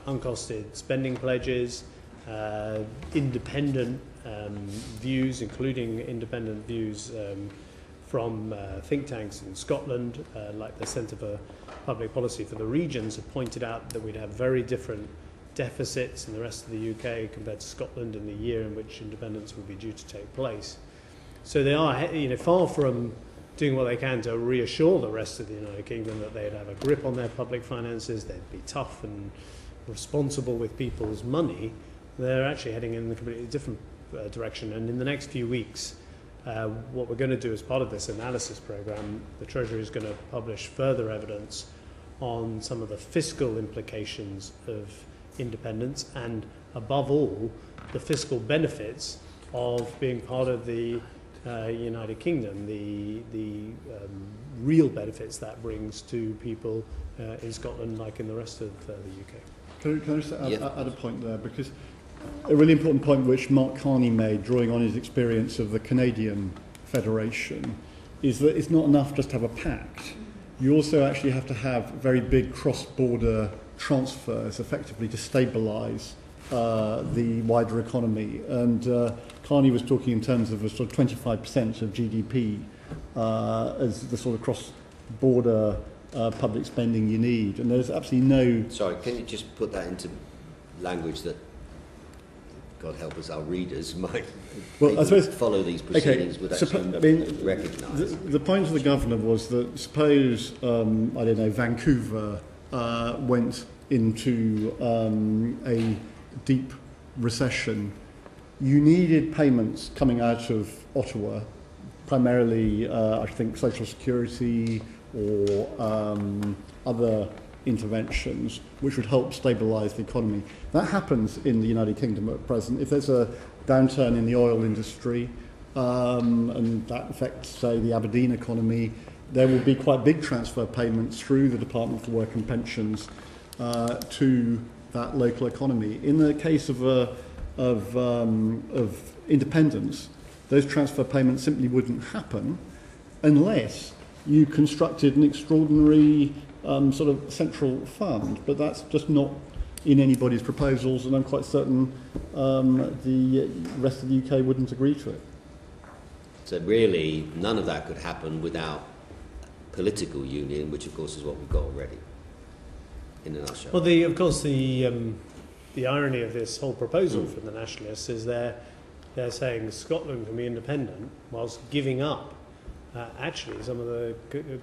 uncosted spending pledges, independent views, including independent views from think tanks in Scotland, like the Centre for Public Policy for the Regions, have pointed out that we'd have very different deficits in the rest of the UK compared to Scotland in the year in which independence would be due to take place. So they are, far from doing what they can to reassure the rest of the United Kingdom that they'd have a grip on their public finances, they'd be tough and responsible with people's money. They're actually heading in a completely different direction. And in the next few weeks, what we're going to do as part of this analysis program, the Treasury is going to publish further evidence on some of the fiscal implications of independence, and above all, the fiscal benefits of being part of the United Kingdom, the real benefits that brings to people in Scotland, like in the rest of the UK. Can I just add a point there? Because a really important point which Mark Carney made, drawing on his experience of the Canadian Federation, is that it's not enough just to have a pact. You also actually have to have very big cross-border transfers, effectively, to stabilise the wider economy. And Carney was talking in terms of a sort of 25% of GDP as the sort of cross-border public spending you need. And there's absolutely no... Sorry, can you just put that into language that, God help us, our readers might I suppose, follow these proceedings would actually recognise? The point of the governor was that suppose, I don't know, Vancouver went into a deep recession. You needed payments coming out of Ottawa, primarily, I think, Social Security or other interventions, which would help stabilise the economy. That happens in the United Kingdom at present. If there's a downturn in the oil industry, and that affects, say, the Aberdeen economy, there will be quite big transfer payments through the Department for Work and Pensions to that local economy. In the case of independence, those transfer payments simply wouldn't happen unless you constructed an extraordinary sort of central fund. But that's just not in anybody's proposals, and I'm quite certain the rest of the UK wouldn't agree to it. So really, none of that could happen without political union, which of course is what we've got already, in a nutshell. Well, of course, the irony of this whole proposal from the Nationalists is they're saying Scotland can be independent whilst giving up actually some of the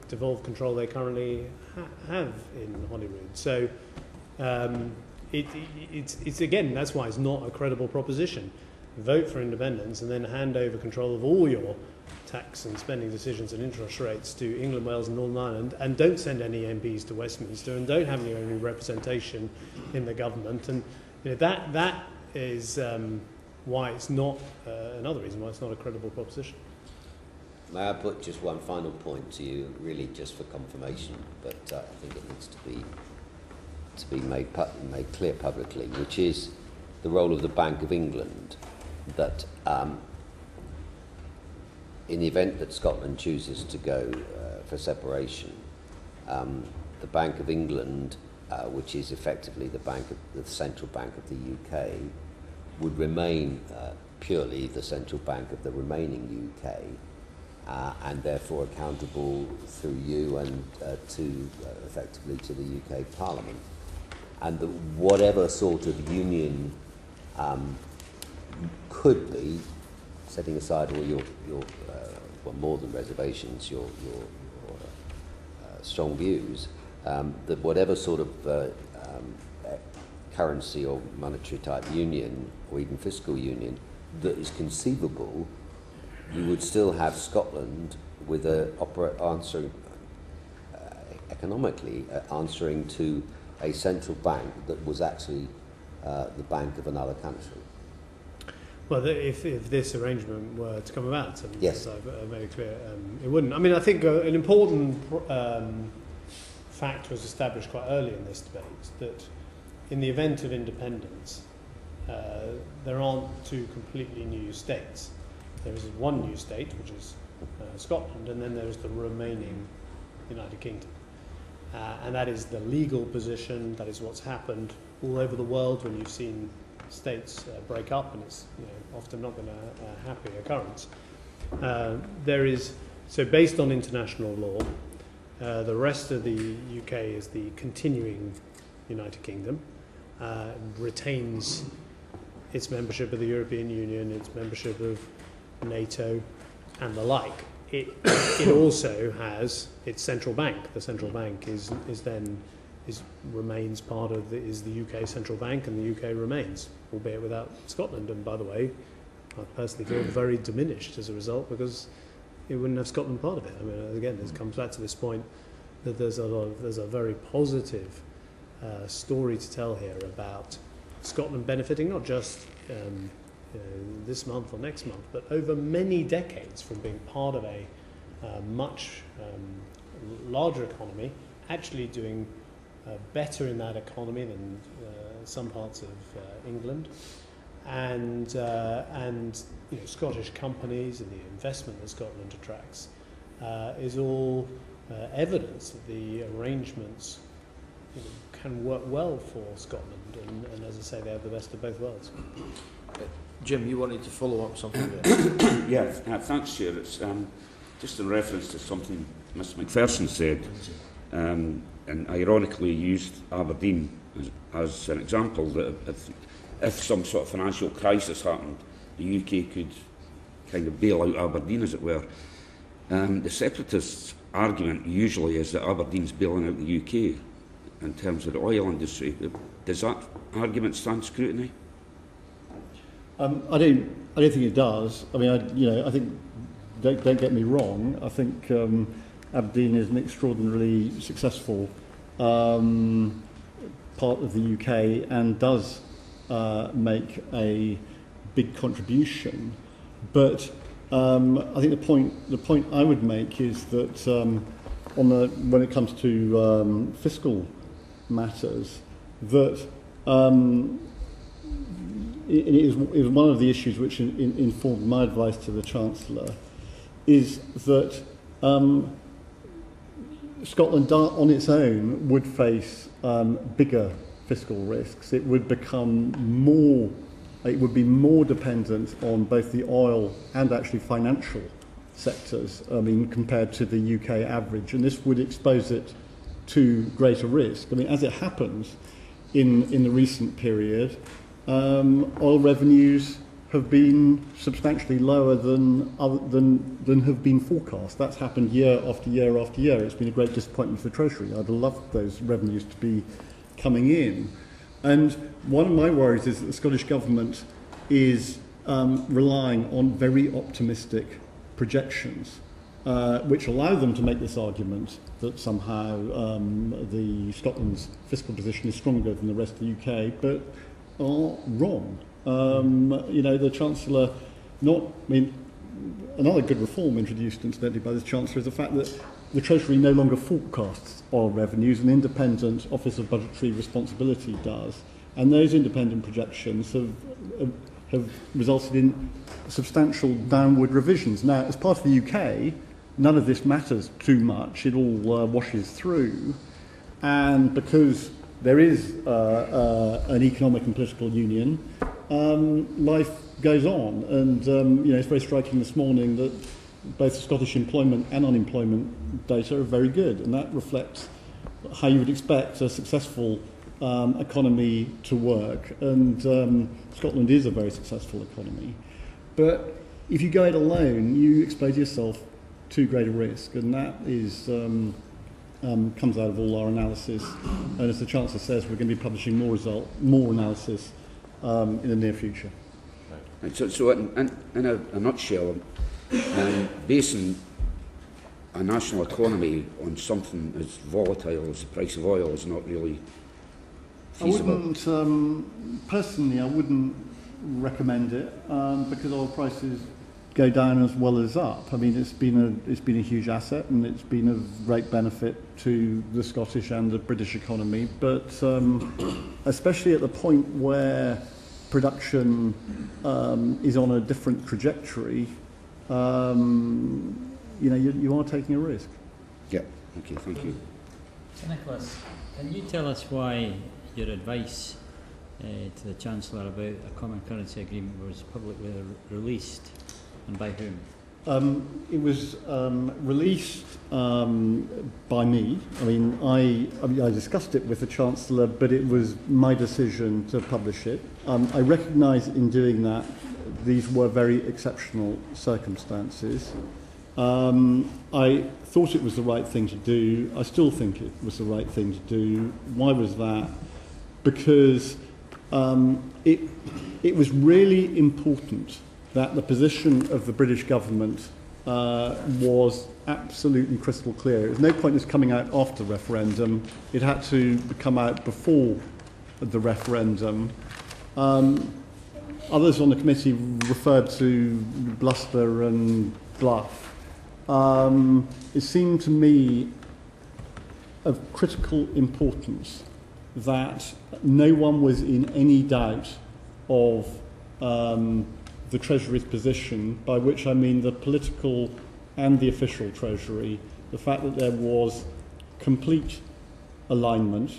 devolved control they currently have in Holyrood. So it's again, that's why it's not a credible proposition. Vote for independence and then hand over control of all your tax and spending decisions and interest rates to England, Wales and Northern Ireland, and don't send any MPs to Westminster and don't have any representation in the government. And that is why it's not another reason why it's not a credible proposition. May I put just one final point to you, really just for confirmation, but I think it needs to be made clear publicly, which is the role of the Bank of England, that in the event that Scotland chooses to go for separation, the Bank of England, which is effectively the central bank of the UK, would remain purely the central bank of the remaining UK, and therefore accountable through you and effectively to the UK Parliament. And that whatever sort of union could be, setting aside all your well, more than reservations, your strong views, that whatever sort of currency or monetary type union, or even fiscal union, that is conceivable, you would still have Scotland with economically answering to a central bank that was actually the bank of another country. Well, if this arrangement were to come about, and yes, as I've made it clear, it wouldn't. I mean, I think an important fact was established quite early in this debate, that in the event of independence, there aren't two completely new states. There is one new state, which is Scotland, and then there is the remaining United Kingdom. And that is the legal position, that is what's happened all over the world when you've seen states break up, and it's often not been a happy occurrence. So based on international law, the rest of the UK is the continuing United Kingdom, retains its membership of the European Union, its membership of NATO and the like. It also has its central bank. The central bank remains part of is the UK central bank, and the UK remains, albeit without Scotland. And by the way, I personally feel very diminished as a result, because it wouldn't have Scotland part of it. I mean, again, this comes back to this point that there's a very positive story to tell here about Scotland benefiting not just this month or next month, but over many decades from being part of a much larger economy, actually doing better in that economy than some parts of England, and Scottish companies and the investment that Scotland attracts is all evidence that the arrangements can work well for Scotland, and as I say, they have the best of both worlds. Jim, you wanted to follow up something there? Yeah, thanks, Chair. It's just in reference to something Ms Macpherson said. and ironically used Aberdeen as an example, that if some sort of financial crisis happened, the UK could kind of bail out Aberdeen, as it were. The separatists' argument usually is that Aberdeen's bailing out the UK in terms of the oil industry. Does that argument stand scrutiny? I don't think it does. I mean, I think, don't get me wrong, I think Aberdeen is an extraordinarily successful part of the UK and does make a big contribution. But I think the point I would make is that when it comes to fiscal matters, that it is one of the issues which informed my advice to the Chancellor, is that Scotland on its own would face bigger fiscal risks. It would be more dependent on both the oil and actually financial sectors, I mean, compared to the UK average, and this would expose it to greater risk. I mean, as it happens, in the recent period, oil revenues have been substantially lower than have been forecast. That's happened year after year after year. It's been a great disappointment for the Treasury. I'd loved those revenues to be coming in. And one of my worries is that the Scottish Government is relying on very optimistic projections, which allow them to make this argument that somehow the Scotland's fiscal position is stronger than the rest of the UK, but are wrong. The Chancellor, another good reform introduced incidentally by the Chancellor is the fact that the Treasury no longer forecasts oil revenues. An independent Office of Budgetary Responsibility does, and those independent projections have resulted in substantial downward revisions. Now, as part of the UK, none of this matters too much. It all washes through, and because there is an economic and political union, life goes on. And it's very striking this morning that both Scottish employment and unemployment data are very good, and that reflects how you would expect a successful economy to work. And Scotland is a very successful economy. But if you go it alone, you expose yourself to greater risk, and that is comes out of all our analysis. And as the Chancellor says, we're going to be publishing more analysis in the near future. So in a nutshell, basing a national economy on something as volatile as the price of oil is not really feasible. Personally, I wouldn't recommend it because oil prices go down as well as up. I mean, it's been a huge asset, and it's been of great benefit to the Scottish and the British economy. But especially at the point where production is on a different trajectory, you are taking a risk. Yeah. Okay. Thank you. So, Nicholas, can you tell us why your advice to the Chancellor about a common currency agreement was publicly released, and by whom? It was released by me. I mean, I discussed it with the Chancellor, but it was my decision to publish it. I recognise in doing that these were very exceptional circumstances. I thought it was the right thing to do. I still think it was the right thing to do. Why was that? Because it was really important that the position of the British government was absolutely crystal clear. There was no point in this coming out after the referendum. It had to come out before the referendum. Others on the committee referred to bluster and bluff. It seemed to me of critical importance that no one was in any doubt of the Treasury's position, by which I mean the political and the official Treasury, the fact that there was complete alignment.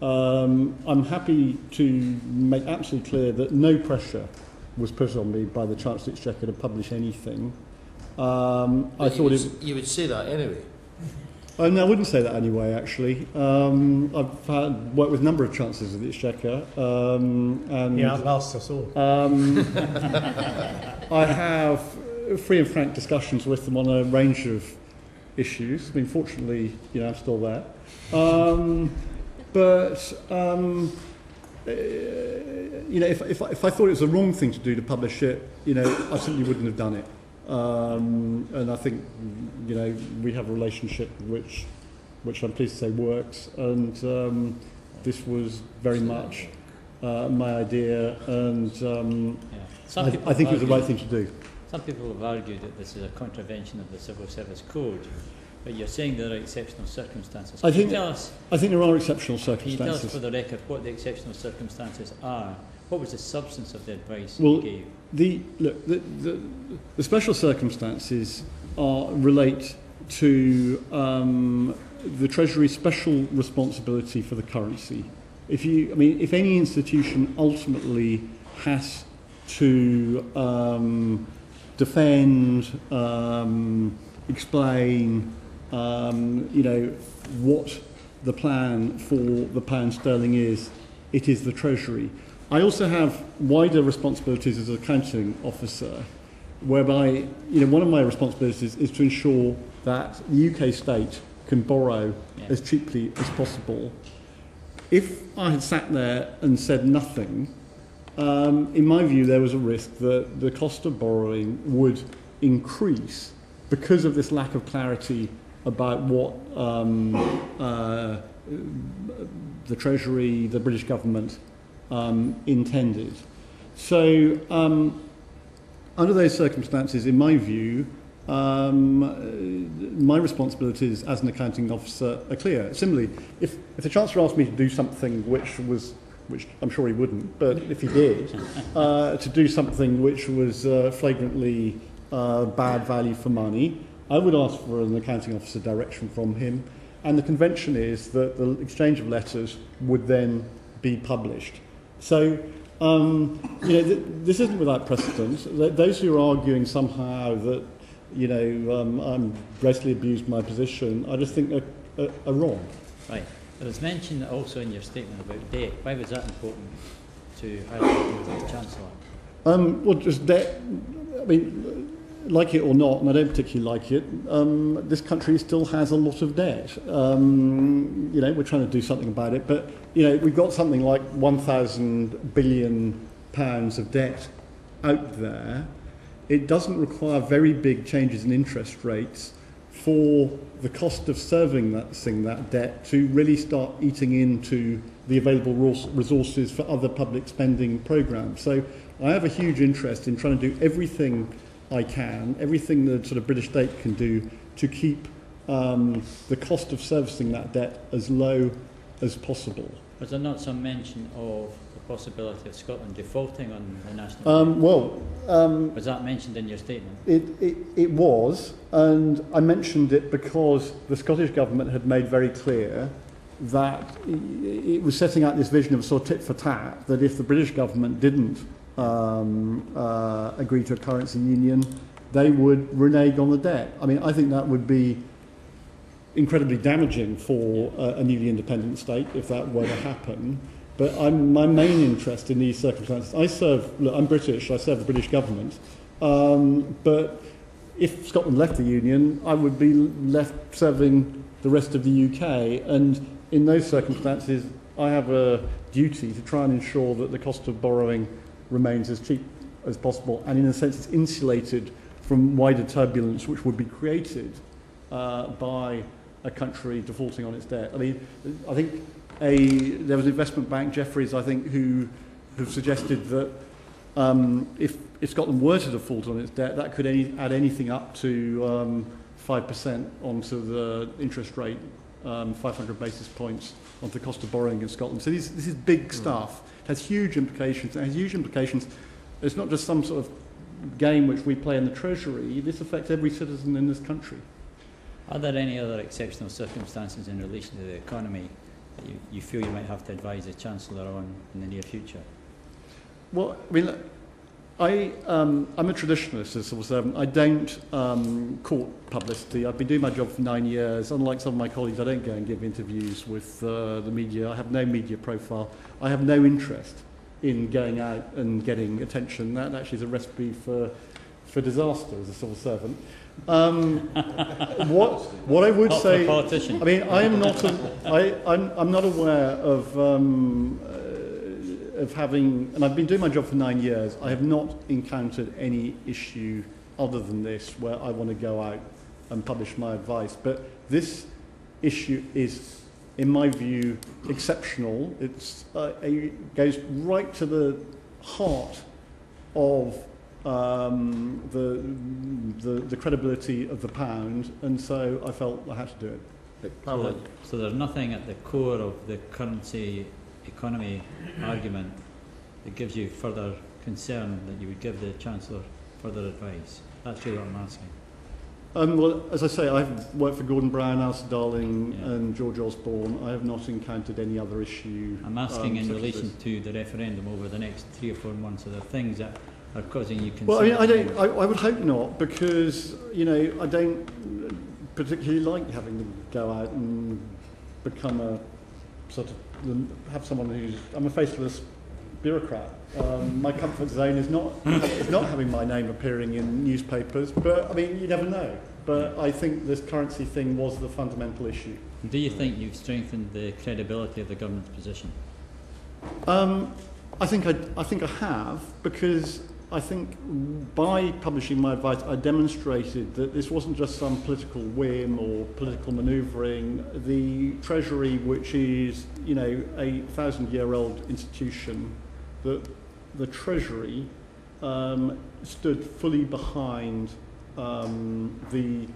I'm happy to make absolutely clear that no pressure was put on me by the Chancellor of Exchequer to publish anything. I thought you would say that anyway. No, I wouldn't say that anyway, actually. I've worked with a number of chancellors of the Exchequer. And yeah, outlast us all. I have free and frank discussions with them on a range of issues. I mean, fortunately, I'm still there. If I thought it was the wrong thing to do to publish it, I simply wouldn't have done it. And I think, we have a relationship which I'm pleased to say works. And this was very much my idea, and I think it was the right thing to do. Some people have argued that this is a contravention of the Civil Service Code, but you're saying there are exceptional circumstances. I think there are exceptional circumstances. Can you tell us for the record what the exceptional circumstances are? What was the substance of the advice you gave? The special circumstances relate to the Treasury's special responsibility for the currency. If any institution ultimately has to defend, explain, what the plan for the pound sterling is, it is the Treasury. I also have wider responsibilities as an accounting officer, whereby one of my responsibilities is to ensure that the UK state can borrow as cheaply as possible. If I had sat there and said nothing, in my view there was a risk that the cost of borrowing would increase because of this lack of clarity about what the Treasury, the British government intended. So under those circumstances, in my view, my responsibilities as an accounting officer are clear. Similarly, if the Chancellor asked me to do something which I'm sure he wouldn't, but if he did, to do something which was flagrantly bad value for money, I would ask for an accounting officer direction from him, and the convention is that the exchange of letters would then be published. So, this isn't without precedent. Those who are arguing somehow that, I'm grossly abused my position, I just think are wrong. Right. There was mention also in your statement about debt. Why was that important to highlight to the Chancellor? Well, just debt, like it or not, and I don't particularly like it, this country still has a lot of debt. We're trying to do something about it, but, we've got something like 1,000 billion pounds of debt out there. It doesn't require very big changes in interest rates for the cost of servicing that debt to really start eating into the available resources for other public spending programs. So I have a huge interest in trying to do everything I can, everything the sort of British state can do to keep the cost of servicing that debt as low as possible. Was there not some mention of the possibility of Scotland defaulting on the national debt? Was that mentioned in your statement? It was, and I mentioned it because the Scottish Government had made very clear that it was setting out this vision of a sort of tit for tat, that if the British Government didn't agree to a currency union, they would renege on the debt. I think that would be incredibly damaging for a newly independent state if that were to happen. But my main interest in these circumstances, I'm British, I serve the British government, but if Scotland left the Union, I would be left serving the rest of the UK, and in those circumstances, I have a duty to try and ensure that the cost of borrowing remains as cheap as possible, and in a sense it's insulated from wider turbulence which would be created by a country defaulting on its debt. I think there was an investment bank, Jefferies, I think, who have suggested that if Scotland were to default on its debt, that could add anything up to 5% onto the interest rate, 500 basis points onto the cost of borrowing in Scotland. So this is big stuff. It has huge implications. It has huge implications. It's not just some sort of game which we play in the Treasury. This affects every citizen in this country. Are there any other exceptional circumstances in relation to the economy that you feel you might have to advise the Chancellor on in the near future? Well, I'm a traditionalist as a civil servant. I don't court publicity. I've been doing my job for 9 years. Unlike some of my colleagues, I don't go and give interviews with the media. I have no media profile. I have no interest in going out and getting attention. That actually is a recipe for disaster as a civil servant. What I would Not say, for a politician. I mean, I'm not aware of having, and I've been doing my job for 9 years. I have not encountered any issue other than this where I want to go out and publish my advice. But this issue is, in my view, exceptional. It goes right to the heart of the credibility of the pound, and so I felt I had to do it. So there's nothing at the core of the currency economy argument that gives you further concern that you would give the Chancellor further advice? That's really what I'm asking. Well, as I say, I've worked for Gordon Brown, Alistair Darling and George Osborne. I have not encountered any other issue. I'm asking in relation to the referendum over the next 3 or 4 months. Are there things that are causing you concern? Well, I mean, I would hope not, because, you know, I don't particularly like having to go out and become a sort of, have someone who's, I'm a faceless bureaucrat. My comfort zone is not having my name appearing in newspapers, but I mean, you never know. But I think this currency thing was the fundamental issue. Do you think you've strengthened the credibility of the government's position? I think I have, because I think by publishing my advice, I demonstrated that this wasn't just some political whim or political manoeuvring. The Treasury, which is, you know, a 1,000-year-old institution, the Treasury stood fully behind the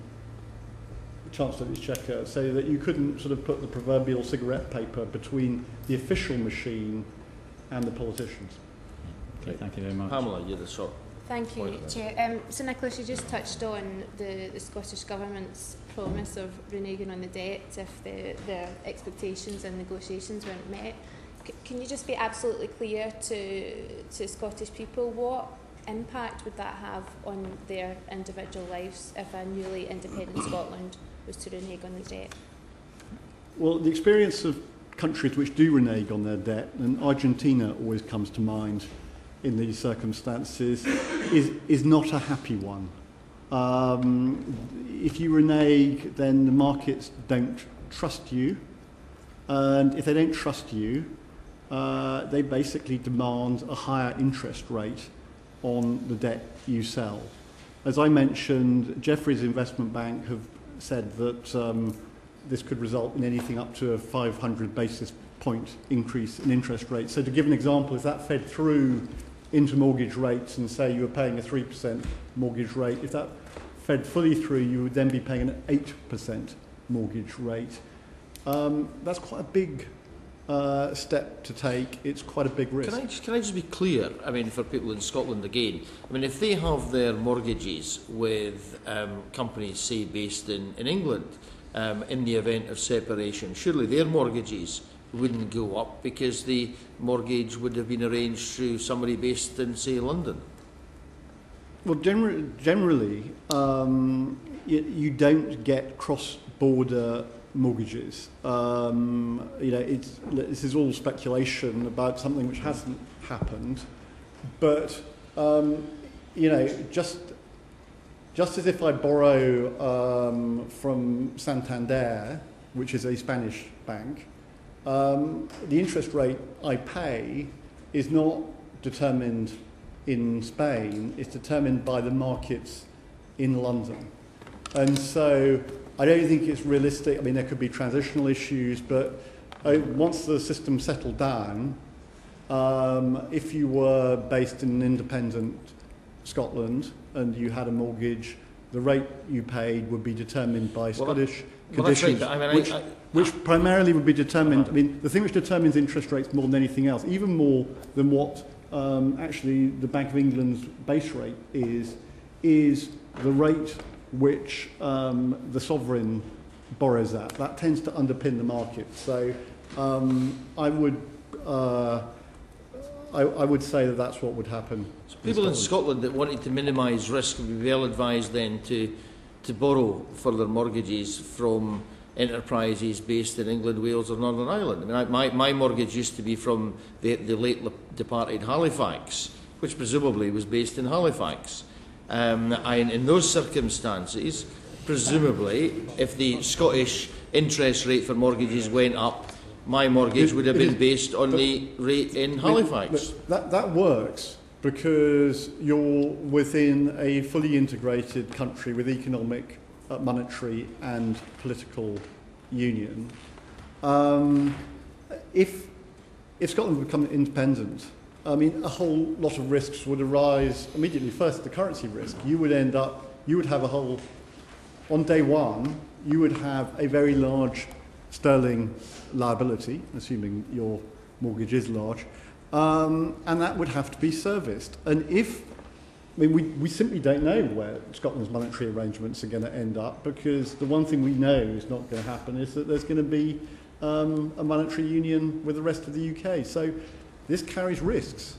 Chancellor of the Exchequer, so that you couldn't sort of put the proverbial cigarette paper between the official machine and the politicians. Okay, thank you very much. Pamela, you're the sort. Thank you, Chair. So, Nicholas, you just touched on the Scottish Government's promise of reneging on the debt if their expectations and negotiations weren't met. Can you just be absolutely clear to Scottish people what impact would that have on their individual lives if a newly independent Scotland was to renege on the debt? Well, the experience of countries which do renege on their debt, and Argentina always comes to mind in these circumstances, is not a happy one. If you renege, then the markets don't trust you, and if they don't trust you, they basically demand a higher interest rate on the debt you sell. As I mentioned, Jefferies Investment Bank have said that this could result in anything up to a 500 basis point increase in interest rates. So to give an example, if that fed through into mortgage rates, and say you were paying a 3% mortgage rate, if that fed fully through, you would then be paying an 8% mortgage rate. That's quite a big step to take. It's quite a big risk. Can I just be clear? I mean, for people in Scotland again, I mean, if they have their mortgages with companies, say, based in England, in the event of separation, surely their mortgages wouldn't go up because the mortgage would have been arranged through somebody based in, say, London? Well, generally, you don't get cross-border mortgages. You know, this is all speculation about something which hasn't happened, but you know, just as if I borrow from Santander, which is a Spanish bank, the interest rate I pay is not determined in Spain, it's determined by the markets in London. And so I don't think it's realistic. I mean, there could be transitional issues, but once the system settled down, if you were based in an independent Scotland and you had a mortgage, the rate you paid would be determined by Scottish conditions, which primarily would be determined. I mean, the thing which determines interest rates more than anything else, even more than what actually the Bank of England's base rate is the rate which the sovereign borrows at. That tends to underpin the market. So I I would say that that's what would happen. So people in Scotland that wanted to minimise risk would be well advised then to borrow further mortgages from enterprises based in England, Wales or Northern Ireland. I mean, my mortgage used to be from the late departed Halifax, which presumably was based in Halifax. And in those circumstances, presumably, if the Scottish interest rate for mortgages went up, my mortgage would have been based on the rate in Halifax. That works because you're within a fully integrated country with economic, monetary and political union. If Scotland would become independent, I mean, a whole lot of risks would arise immediately. First, the currency risk. You would have a whole, on day one, you would have a very large sterling liability, assuming your mortgage is large, and that would have to be serviced. And we simply don't know where Scotland's monetary arrangements are going to end up, because the one thing we know is not going to happen is that there's going to be a monetary union with the rest of the UK. So this carries risks.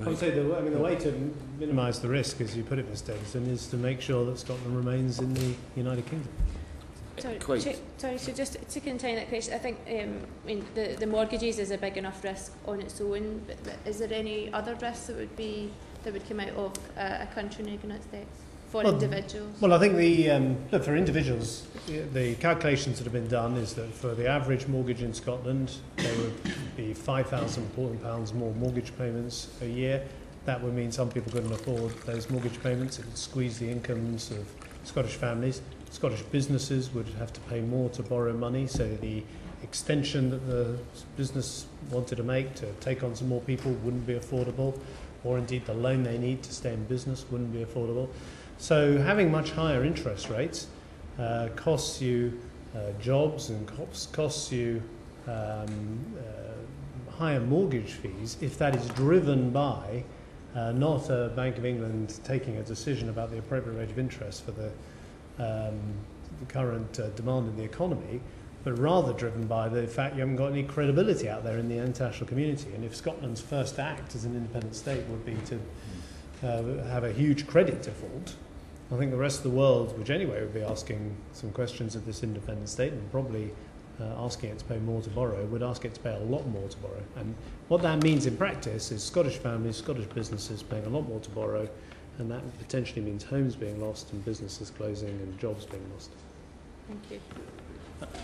I would say the way to minimise the risk, as you put it, Mr. Davison, is to make sure that Scotland remains in the United Kingdom. Sorry, so just to contain that question, I think the mortgages is a big enough risk on its own, but is there any other risks that would come out of a country in United States for individuals? Well, I think look, for individuals, the calculations that have been done is that for the average mortgage in Scotland, there would be £5,000 more mortgage payments a year. That would mean some people couldn't afford those mortgage payments. It would squeeze the incomes of Scottish families. Scottish businesses would have to pay more to borrow money, so the extension that the business wanted to make to take on some more people wouldn't be affordable, or indeed the loan they need to stay in business wouldn't be affordable. So having much higher interest rates costs you jobs and costs you higher mortgage fees if that is driven by not a Bank of England taking a decision about the appropriate rate of interest for the current demand in the economy, but rather driven by the fact you haven't got any credibility out there in the international community. And if Scotland's first act as an independent state would be to have a huge credit default, I think the rest of the world, which anyway would be asking some questions of this independent state and probably asking it to pay more to borrow, would ask it to pay a lot more to borrow. And what that means in practice is Scottish families, Scottish businesses paying a lot more to borrow, and that potentially means homes being lost and businesses closing and jobs being lost. Thank you.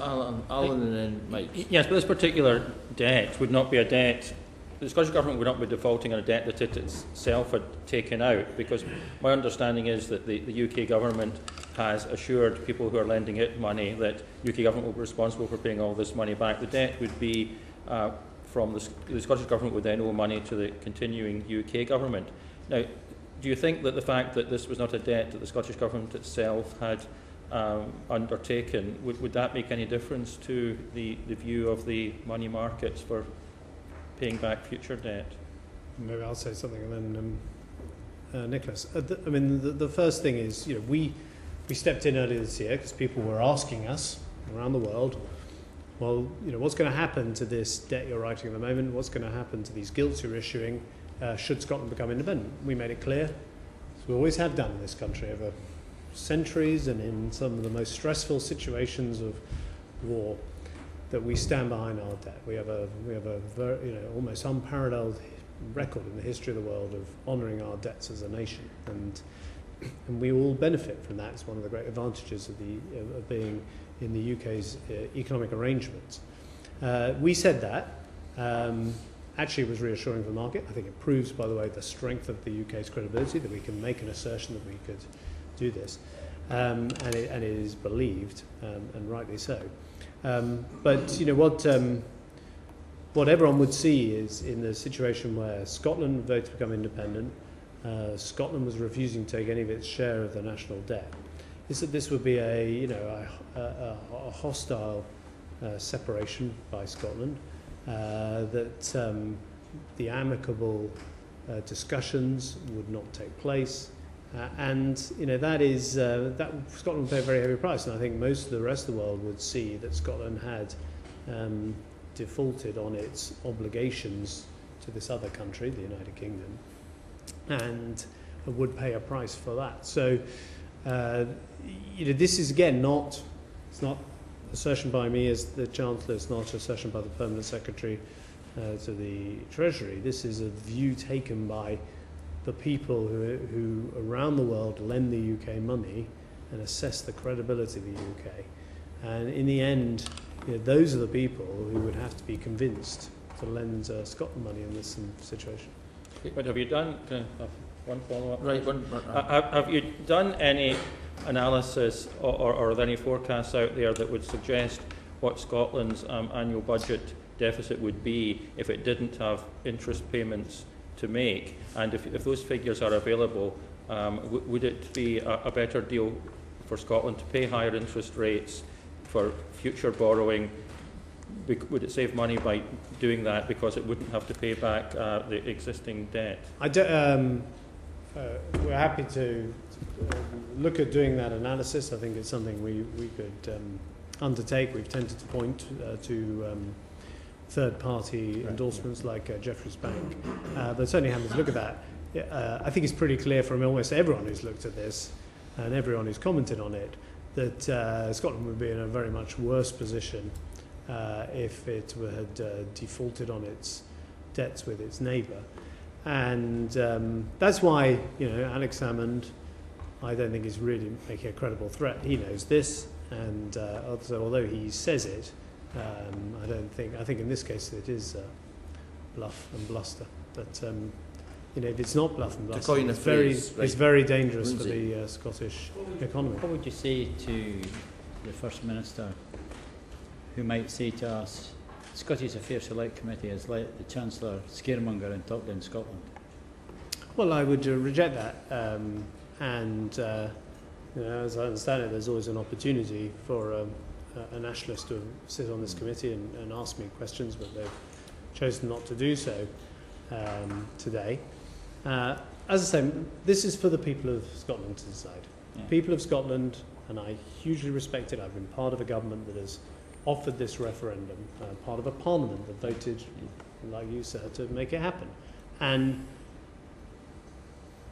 Alan and then Mike. Yes, but this particular debt would not be a debt. The Scottish Government would not be defaulting on a debt that it itself had taken out, because my understanding is that the UK Government has assured people who are lending it money that UK Government will be responsible for paying all this money back. The debt would be from the Scottish Government would then owe money to the continuing UK Government. Now, do you think that the fact that this was not a debt that the Scottish Government itself had undertaken, would that make any difference to the view of the money markets for paying back future debt? Maybe I'll say something and then Nicholas. The first thing is, we stepped in earlier this year because people were asking us around the world, well, what's going to happen to this debt you're writing at the moment? What's going to happen to these gilts you're issuing? Should Scotland become independent? We made it clear, as we always have done in this country over centuries and in some of the most stressful situations of war, that we stand behind our debt. We have a very, almost unparalleled record in the history of the world of honouring our debts as a nation, and we all benefit from that. It's one of the great advantages of being in the UK's economic arrangements. We said that. Actually, it was reassuring for the market. I think it proves, by the way, the strength of the UK's credibility, that we can make an assertion that we could do this, and it is believed, and rightly so. But what everyone would see is, in the situation where Scotland voted to become independent, Scotland was refusing to take any of its share of the national debt, is that this would be a hostile separation by Scotland, that the amicable discussions would not take place, and that is that Scotland would pay a very heavy price. And I think most of the rest of the world would see that Scotland had defaulted on its obligations to this other country, the United Kingdom, and would pay a price for that. So, this is again it's not assertion by me as the Chancellor, it's not assertion by the Permanent Secretary to the Treasury. This is a view taken by the people who around the world lend the UK money and assess the credibility of the UK. And in the end, those are the people who would have to be convinced to lend Scotland money in this situation. But have you done, one follow-up? Right. Have you done any analysis or are there any forecasts out there that would suggest what Scotland's annual budget deficit would be if it didn't have interest payments to make? And if those figures are available, would it be a better deal for Scotland to pay higher interest rates for future borrowing? Would it save money by doing that because it wouldn't have to pay back the existing debt? We're happy to look at doing that analysis. I think it's something we could undertake. We've tended to point to third-party endorsements like Jeffreys Bank, but certainly happy to look at that. I think it's pretty clear from almost everyone who's looked at this and everyone who's commented on it that Scotland would be in a very much worse position if it had defaulted on its debts with its neighbour. And that's why, Alex Salmond, I don't think is really making a credible threat. He knows this, and so although he says it, I think in this case it is bluff and bluster. But if it's not bluff and bluster, it's very dangerous for the Scottish economy. What would you say to the First Minister, who might say to us, the Scottish Affairs Select Committee has let the Chancellor scaremonger and talk down Scotland? Well, I would reject that. As I understand it, there's always an opportunity for a nationalist to sit on this committee and ask me questions, but they've chosen not to do so today. As I say, this is for the people of Scotland to decide. Yeah. People of Scotland, and I hugely respect it, I've been part of a government that has offered this referendum, part of a parliament that voted, like you said, to make it happen. And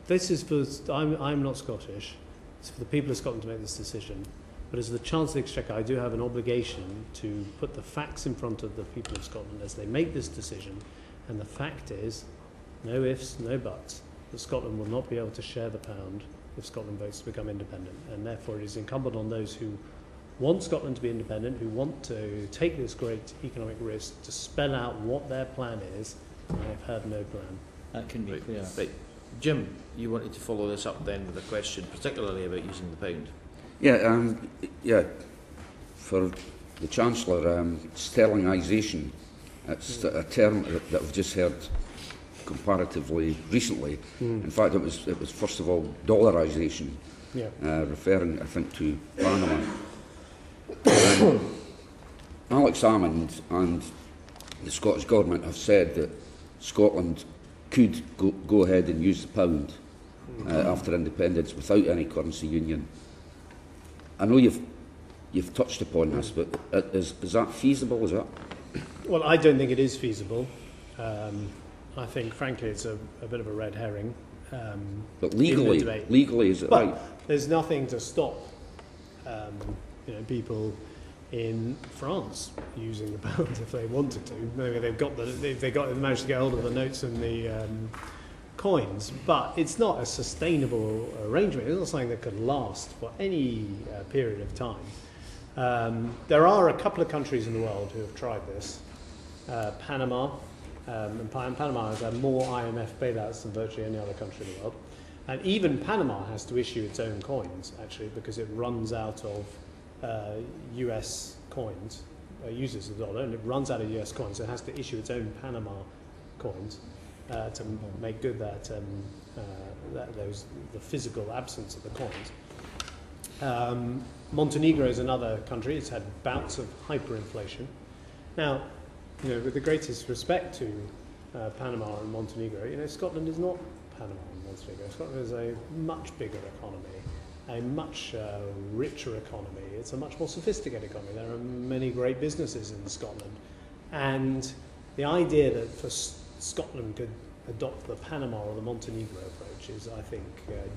this is for, I'm not Scottish, it's for the people of Scotland to make this decision. But as the Chancellor of the Exchequer, I do have an obligation to put the facts in front of the people of Scotland as they make this decision. And the fact is, no ifs, no buts, that Scotland will not be able to share the pound if Scotland votes to become independent. And therefore it is incumbent on those who want Scotland to be independent, who want to take this great economic risk, to spell out what their plan is. And I have heard no plan. That can be clear. Right. Jim, you wanted to follow this up then with a question, particularly about using the pound. Yeah, for the Chancellor, sterlingisation, it's a term that we've just heard comparatively recently. In fact, it was first of all dollarisation, referring, I think, to Panama. Alex Salmond and the Scottish Government have said that Scotland could go ahead and use the pound after independence without any currency union. I know you've touched upon this, but is that feasible? Is that? Well, I don't think it is feasible. I think, frankly, it's a bit of a red herring. But legally, is it right? There's nothing to stop people in France using the pound if they wanted to. Maybe they've managed to get hold of the notes and the coins, but it's not a sustainable arrangement. It's not something that could last for any period of time. There are a couple of countries in the world who have tried this. Panama, and Panama has had more IMF bailouts than virtually any other country in the world. And even Panama has to issue its own coins, actually, because it runs out of US coins, uses the dollar, and it runs out of US coins, so it has to issue its own Panama coins to make good the physical absence of the coins. Montenegro is another country. It's had bouts of hyperinflation. Now, with the greatest respect to Panama and Montenegro, Scotland is not Panama and Montenegro. Scotland is a much bigger economy, a much richer economy. It's a much more sophisticated economy. There are many great businesses in Scotland. And the idea that for Scotland could adopt the Panama or the Montenegro approach is, I think,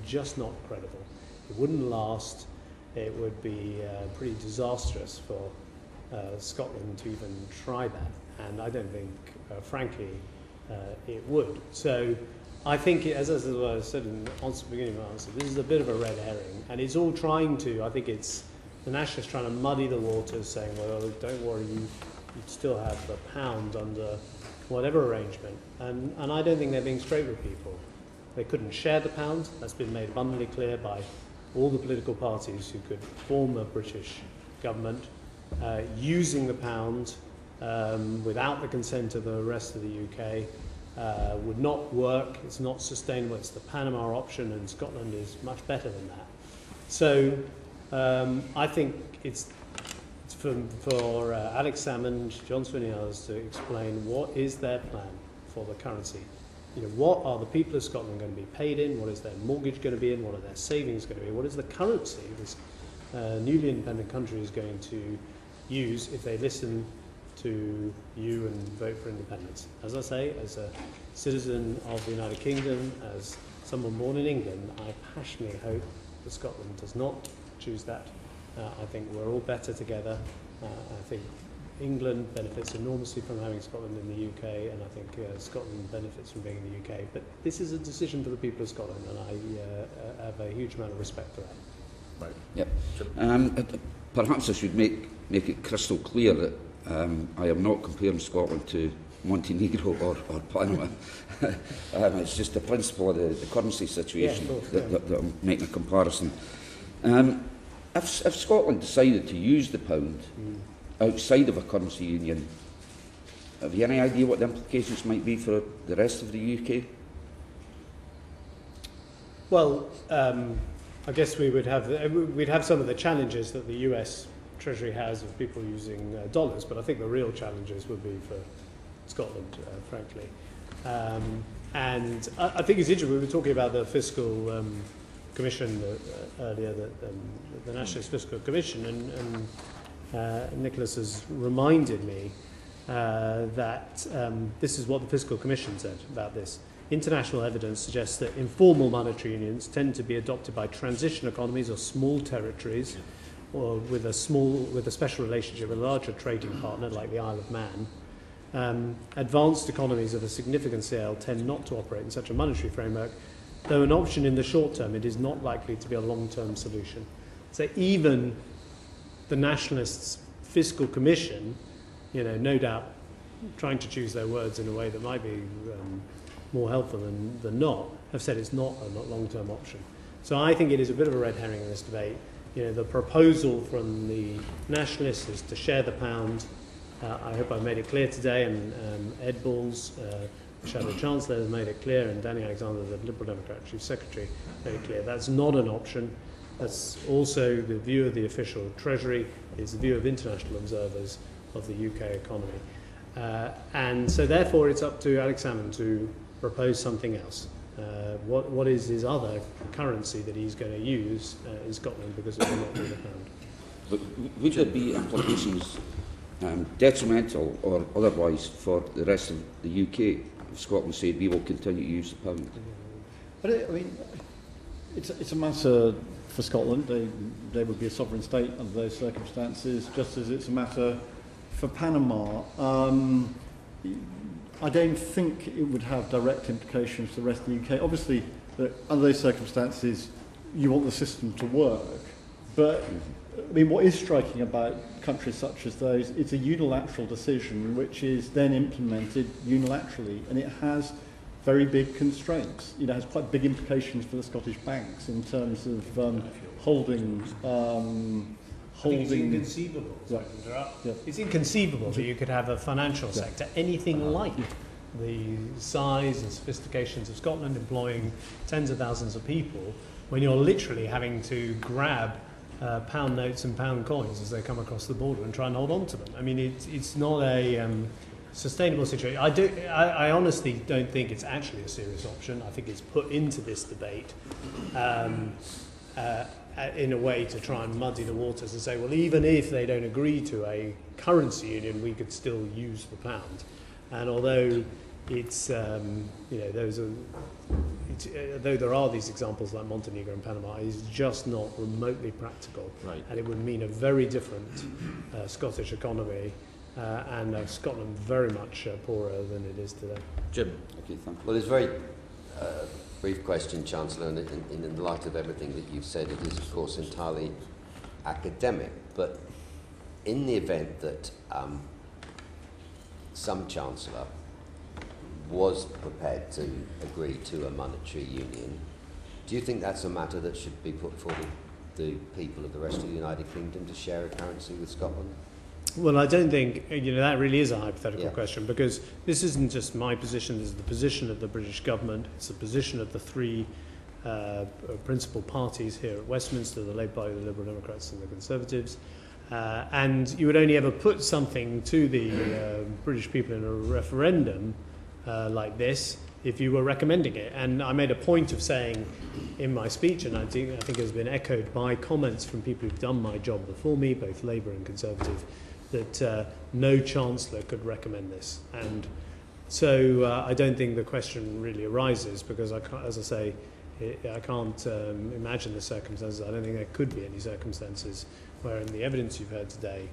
just not credible. It wouldn't last. It would be pretty disastrous for Scotland to even try that, and I don't think, frankly, it would. So I think, as I said in the beginning of my answer, this is a bit of a red herring, and it's all trying to, I think it's the nationalists trying to muddy the waters, saying, well, don't worry, you'd still have the pound under whatever arrangement. And I don't think they're being straight with people. They couldn't share the pound. That's been made abundantly clear by all the political parties who could form a British government. Using the pound without the consent of the rest of the UK would not work. It's not sustainable. It's the Panama option, and Scotland is much better than that. So I think it's for Alex Salmond, John Swinney and others to explain what is their plan for the currency. You know, what are the people of Scotland going to be paid in? What is their mortgage going to be in? What are their savings going to be? What is the currency this newly independent country is going to use if they listen to you and vote for independence? As I say, as a citizen of the United Kingdom, as someone born in England, I passionately hope that Scotland does not choose that. I think we're all better together. I think England benefits enormously from having Scotland in the UK, and I think Scotland benefits from being in the UK. But this is a decision for the people of Scotland, and I have a huge amount of respect for that. Right. Yep. Perhaps I should make it crystal clear that I am not comparing Scotland to Montenegro or Panama. It's just the principle of the currency situation that I'm making a comparison. If Scotland decided to use the pound outside of a currency union, have you any idea what the implications might be for the rest of the UK? Well, I guess we'd have some of the challenges that the US Treasury has of people using dollars, but I think the real challenges would be for Scotland, frankly. And I think it's interesting, we were talking about the fiscal commission earlier, the Nationalist Fiscal Commission, and Nicholas has reminded me that this is what the Fiscal Commission said about this. International evidence suggests that informal monetary unions tend to be adopted by transition economies or small territories, or with a special relationship with a larger trading partner like the Isle of Man. Advanced economies of a significant scale tend not to operate in such a monetary framework, though an option in the short term, it is not likely to be a long-term solution. So even the Nationalists' Fiscal Commission, you know, no doubt trying to choose their words in a way that might be more helpful than not, have said it's not a long-term option. So I think it is a bit of a red herring in this debate. You know, the proposal from the Nationalists is to share the pound. I hope I've made it clear today, and Ed Balls, Shadow Chancellor, has made it clear, and Danny Alexander, the Liberal Democrat Chief Secretary, made it clear. That's not an option. That's also the view of the official Treasury, is the view of international observers of the UK economy. And so therefore it's up to Alex Salmond to propose something else. What is his other currency that he's going to use in Scotland, because it will not be the pound? But would there be implications, detrimental or otherwise, for the rest of the UK if Scotland said we will continue to use the pound? But I mean, it's a matter for Scotland. They would be a sovereign state under those circumstances, just as it's a matter for Panama. I don't think it would have direct implications for the rest of the UK. Obviously, under those circumstances, you want the system to work. But I mean, what is striking about countries such as those, it's a unilateral decision which is then implemented unilaterally, and it has very big constraints. You know, it has quite big implications for the Scottish banks in terms of holding. It's inconceivable. Yeah. Yeah. It's inconceivable that you could have a financial sector anything like the size and sophistications of Scotland, employing tens of thousands of people, when you're literally having to grab pound notes and pound coins as they come across the border and try and hold on to them. I mean, it's not a sustainable situation. I honestly don't think it's actually a serious option. I think it's put into this debate in a way to try and muddy the waters and say, well, even if they don't agree to a currency union, we could still use the pound. And although it's those are. Though there are these examples like Montenegro and Panama, it's just not remotely practical, Right. and it would mean a very different Scottish economy and Scotland very much poorer than it is today. Jim. Okay, thank you. Well, it's a very brief question, Chancellor, and in light of everything that you've said, it is, of course, entirely academic. But in the event that some Chancellor was prepared to agree to a monetary union, do you think that's a matter that should be put forward to the people of the rest of the United Kingdom to share a currency with Scotland? Well, I don't think that really is a hypothetical question, because this isn't just my position. This is the position of the British government. It's the position of the three principal parties here at Westminster: the Labour Party, the Liberal Democrats, and the Conservatives. And you would only ever put something to the British people in a referendum like this if you were recommending it. And I made a point of saying in my speech, and I think it has been echoed by comments from people who've done my job before me, both Labour and Conservative, that no Chancellor could recommend this. And so I don't think the question really arises, because, as I say, I can't imagine the circumstances. I don't think there could be any circumstances where, in the evidence you've heard today,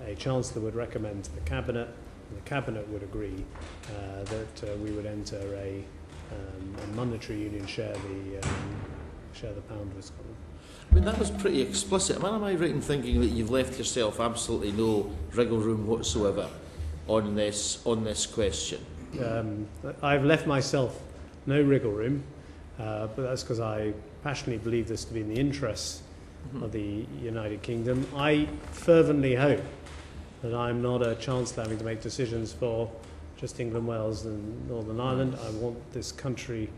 a Chancellor would recommend to the Cabinet, and the Cabinet would agree that we would enter a monetary union, share the pound with Scotland. I mean, that was pretty explicit. Am I right in thinking that you've left yourself absolutely no wriggle room whatsoever on this question? I've left myself no wriggle room, but that's because I passionately believe this to be in the interests of the United Kingdom. I fervently hope that I'm not a Chancellor having to make decisions for just England, Wales and Northern Ireland. I want this country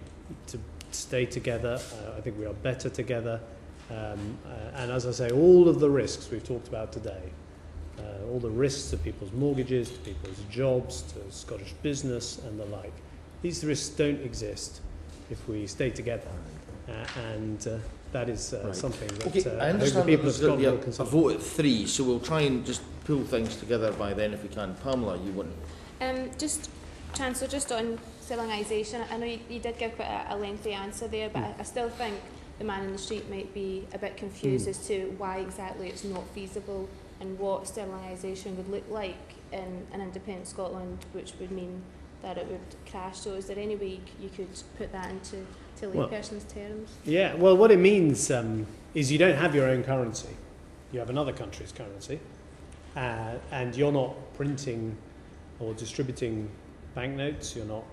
to stay together. I think we are better together. And as I say, all of the risks we've talked about today, all the risks to people's mortgages, to people's jobs, to Scottish business and the like, these risks don't exist if we stay together. And that is something that I I hope the understand people of there's going Scotland will to be a consider. vote at 3, so we'll try and just pull things together by then if we can. Pamela, you want Just, Chancellor, just on Sterlingisation, I know you did give quite a lengthy answer there, but I still think the man in the street might be a bit confused as to why exactly it's not feasible and what Sterlingisation would look like in an independent Scotland, which would mean that it would crash. So is there any way you could put that into layperson's terms? Yeah, well, what it means is you don't have your own currency. You have another country's currency, and you're not printing or distributing banknotes, you're not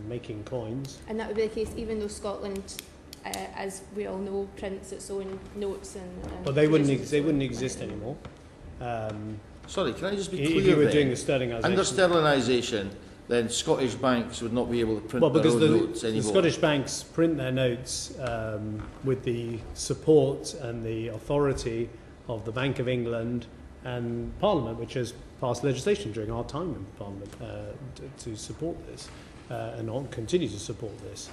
making coins. And that would be the case even though Scotland, as we all know, prints its own notes and... Well, they wouldn't exist anymore. Sorry, can I just be clear if you were then? doing the sterlingisation. Under sterlingisation, then Scottish banks would not be able to print their own notes anymore. The Scottish banks print their notes with the support and the authority of the Bank of England and Parliament, which has passed legislation during our time in Parliament to support this and continue to support this.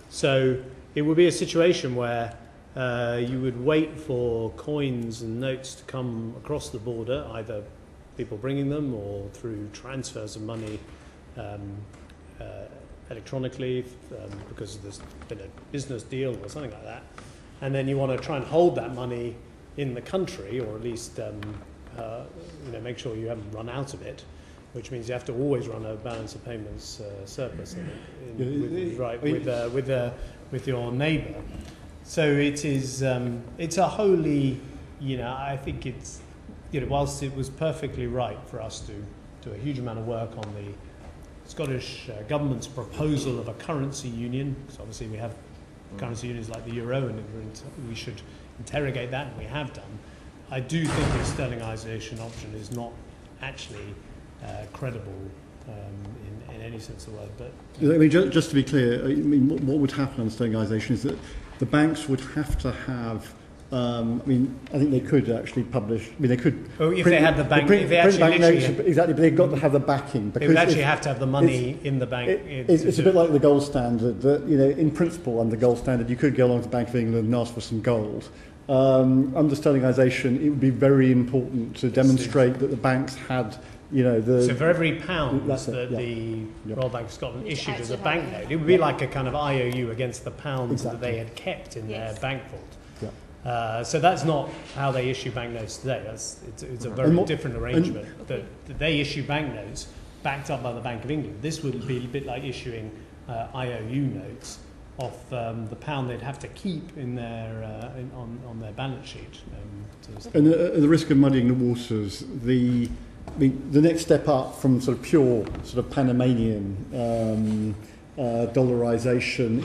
So it would be a situation where you would wait for coins and notes to come across the border, either people bringing them or through transfers of money electronically because there's been a business deal or something like that. And then you want to try and hold that money in the country, or at least make sure you haven't run out of it, which means you have to always run a balance of payments surplus with your neighbour. So it is it's a wholly, I think it's, whilst it was perfectly right for us to do a huge amount of work on the Scottish government's proposal of a currency union, because obviously we have currency unions like the euro, and we should interrogate that, and we have done. I do think the sterlingisation option is not actually credible in any sense of the word. But I mean, just to be clear, I mean, what would happen on sterlingisation is that the banks would have to have. I think they could actually publish. I mean, they could. Oh, if they had the bank, if they actually literally, exactly, but they've got to have the backing. They would actually have to have the money in the bank. It's a bit like the gold standard. That in principle, under the gold standard, you could go along to the Bank of England and ask for some gold. Under sterlingisation, it would be very important to demonstrate that the banks had You know, so for every pound that's that it, the yeah. Royal Bank of Scotland Which issued as a actually banknote, happened. it would be like a kind of IOU against the pounds Exactly. that they had kept in Yes. their bank vault. Yeah. So that's not how they issue banknotes today. It's a very different arrangement. That they issue banknotes backed up by the Bank of England. This would be a bit like issuing IOU notes of the pound they'd have to keep in their on their balance sheet. And at the risk of muddying the waters, the next step up from sort of pure sort of Panamanian dollarization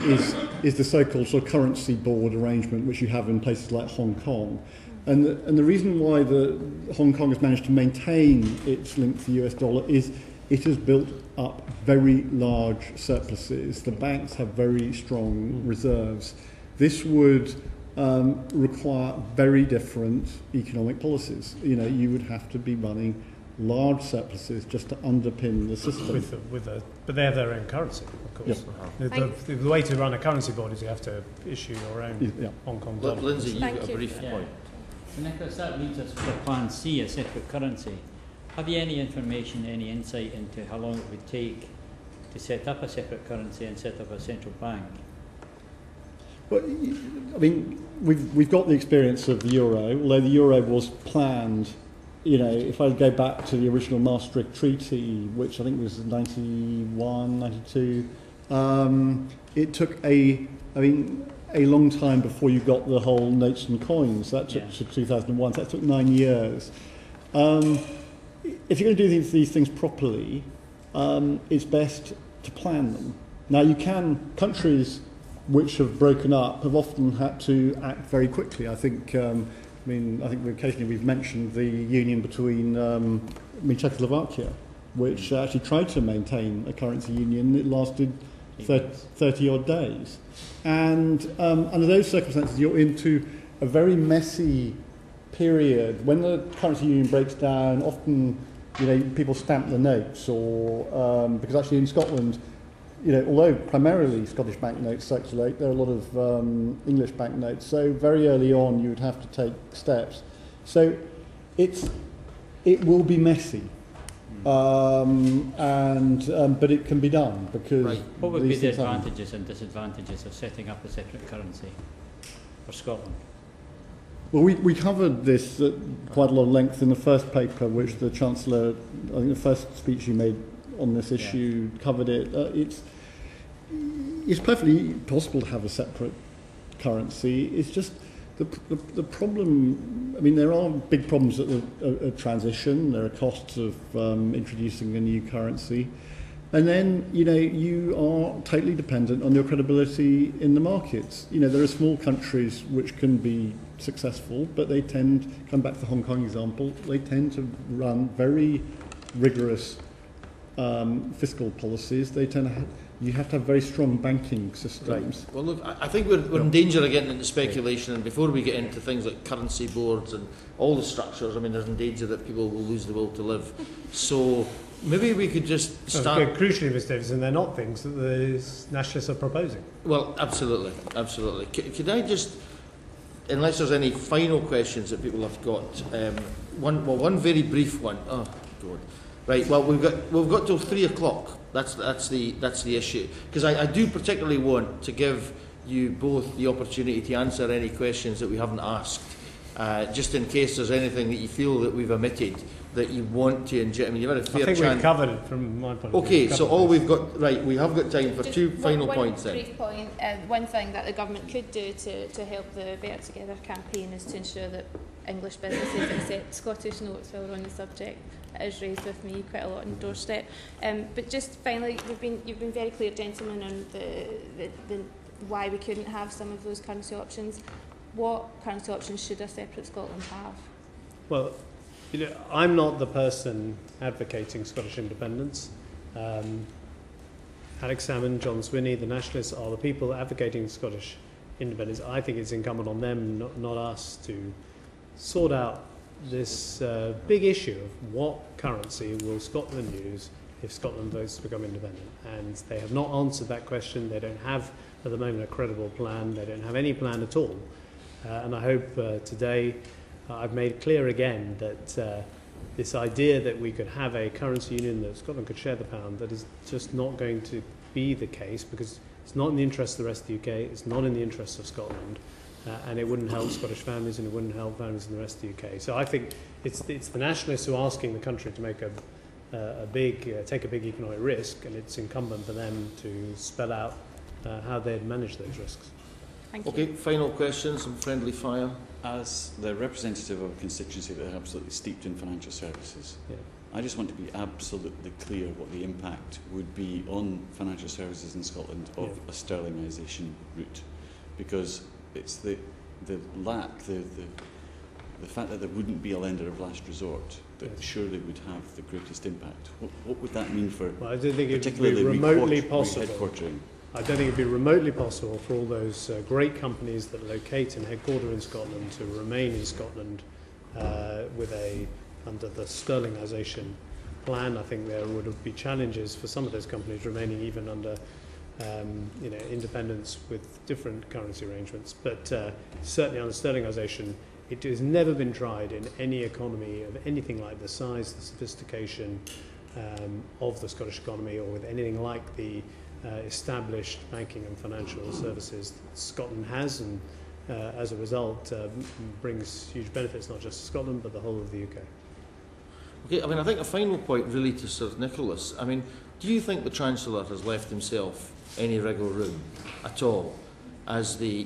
is the so-called sort of currency board arrangement, which you have in places like Hong Kong. And the reason why the Hong Kong has managed to maintain its link to the US dollar is it has built up very large surpluses. The banks have very strong reserves. This would require very different economic policies. You know, you would have to be running large surpluses just to underpin the system. But they have their own currency, of course. Yeah. The way to run a currency board is you have to issue your own Yeah. Hong Kong dollar. Lindsay, you've Thank got a you. brief Yeah. point. So Nicholas, that leads us to Plan C, a separate currency. Have you any information, any insight into how long it would take to set up a separate currency and set up a central bank? But I mean, we've got the experience of the euro, although the euro was planned. You know, if I go back to the original Maastricht Treaty, which I think was 91, 92, it took a long time before you got the whole notes and coins. That took to 2001. So that took 9 years. If you're going to do these things properly, it's best to plan them. Now, countries which have broken up have often had to act very quickly. I think occasionally we've mentioned the union between Czechoslovakia, which actually tried to maintain a currency union. It lasted 30 odd days. And under those circumstances, you're into a very messy period. When the currency union breaks down, often people stamp the notes, or because actually in Scotland, although primarily Scottish banknotes circulate, there are a lot of English banknotes. So very early on, you would have to take steps. So it will be messy, but it can be done because. Right. What would be the advantages and disadvantages of setting up a separate currency for Scotland? Well, we covered this at quite a lot of length in the first paper, which the Chancellor, I think the first speech he made on this issue covered it. It's perfectly possible to have a separate currency. It's just the problem. I mean, there are big problems at the transition. There are costs of introducing a new currency, and then you are totally dependent on your credibility in the markets. There are small countries which can be successful, but they tend, come back to the Hong Kong example, they tend to run very rigorous fiscal policies. You have to have very strong banking systems. Right. Well, look, I think we're in danger of getting into speculation, and before we get into things like currency boards and all the structures, I mean, there's in danger that people will lose the will to live. So maybe we could just start. Crucially, Mr. Davison, they're not things that the nationalists are proposing. Well, absolutely, absolutely. Could I just, unless there's any final questions that people have got, one very brief one. Oh God. Right. Well, we've got till 3 o'clock. That's the issue. Because I do particularly want to give you both the opportunity to answer any questions that we haven't asked, just in case there's anything that you feel that we've omitted that you want to inject. I mean, you've had a fair chance. I think we've covered it from my point of view. Okay, so all we've got, right, we have got time for Just two final points One then. brief point. One thing that the government could do to help the Better Together campaign is to ensure that English businesses accept Scottish notes. While we're on the subject, it is raised with me quite a lot on the doorstep. But just finally, you've been very clear, gentlemen, on the why we couldn't have some of those currency options. What currency options should a separate Scotland have? Well, I'm not the person advocating Scottish independence. Alex Salmond, John Swinney, the nationalists are the people advocating Scottish independence. I think it's incumbent on them, not us, to sort out this big issue of what currency will Scotland use if Scotland votes to become independent. And they have not answered that question. They don't have, at the moment, a credible plan. They don't have any plan at all. And I hope today I've made clear again that this idea that we could have a currency union that Scotland could share the pound, that is just not going to be the case, because it's not in the interest of the rest of the UK, it's not in the interest of Scotland, and it wouldn't help Scottish families and it wouldn't help families in the rest of the UK. So I think it's the nationalists who are asking the country to make take a big economic risk, and it's incumbent for them to spell out how they'd manage those risks. Thank you. Okay, final questions and friendly fire. As the representative of a constituency that are absolutely steeped in financial services, Yeah. I just want to be absolutely clear what the impact would be on financial services in Scotland of a sterlingisation route, because it's the fact that there wouldn't be a lender of last resort that surely would have the greatest impact. What would that mean for, well, I don't think it'd be particularly remotely possible. headquartering? I don't think it'd be remotely possible for all those great companies that locate and headquarter in Scotland to remain in Scotland under the sterlingisation plan. I think there would be challenges for some of those companies remaining even under independence with different currency arrangements. But certainly under sterlingisation, it has never been tried in any economy of anything like the size, the sophistication of the Scottish economy, or with anything like the established banking and financial services that Scotland has, and as a result brings huge benefits not just to Scotland but the whole of the UK. Okay, I mean, I think a final point really to Sir Nicholas. I mean, do you think the Chancellor has left himself any wriggle room at all as the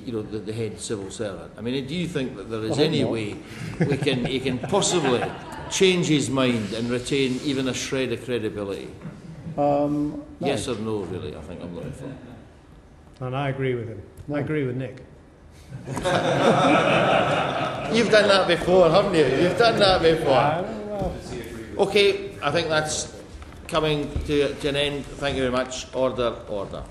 head civil servant? I mean, do you think that there is any way he can possibly change his mind and retain even a shred of credibility? No. Yes or no, really, I think I'm looking for. And I agree with him. No. I agree with Nick. You've done that before, haven't you? You've done that before. Okay, I think that's coming to an end. Thank you very much. Order, order.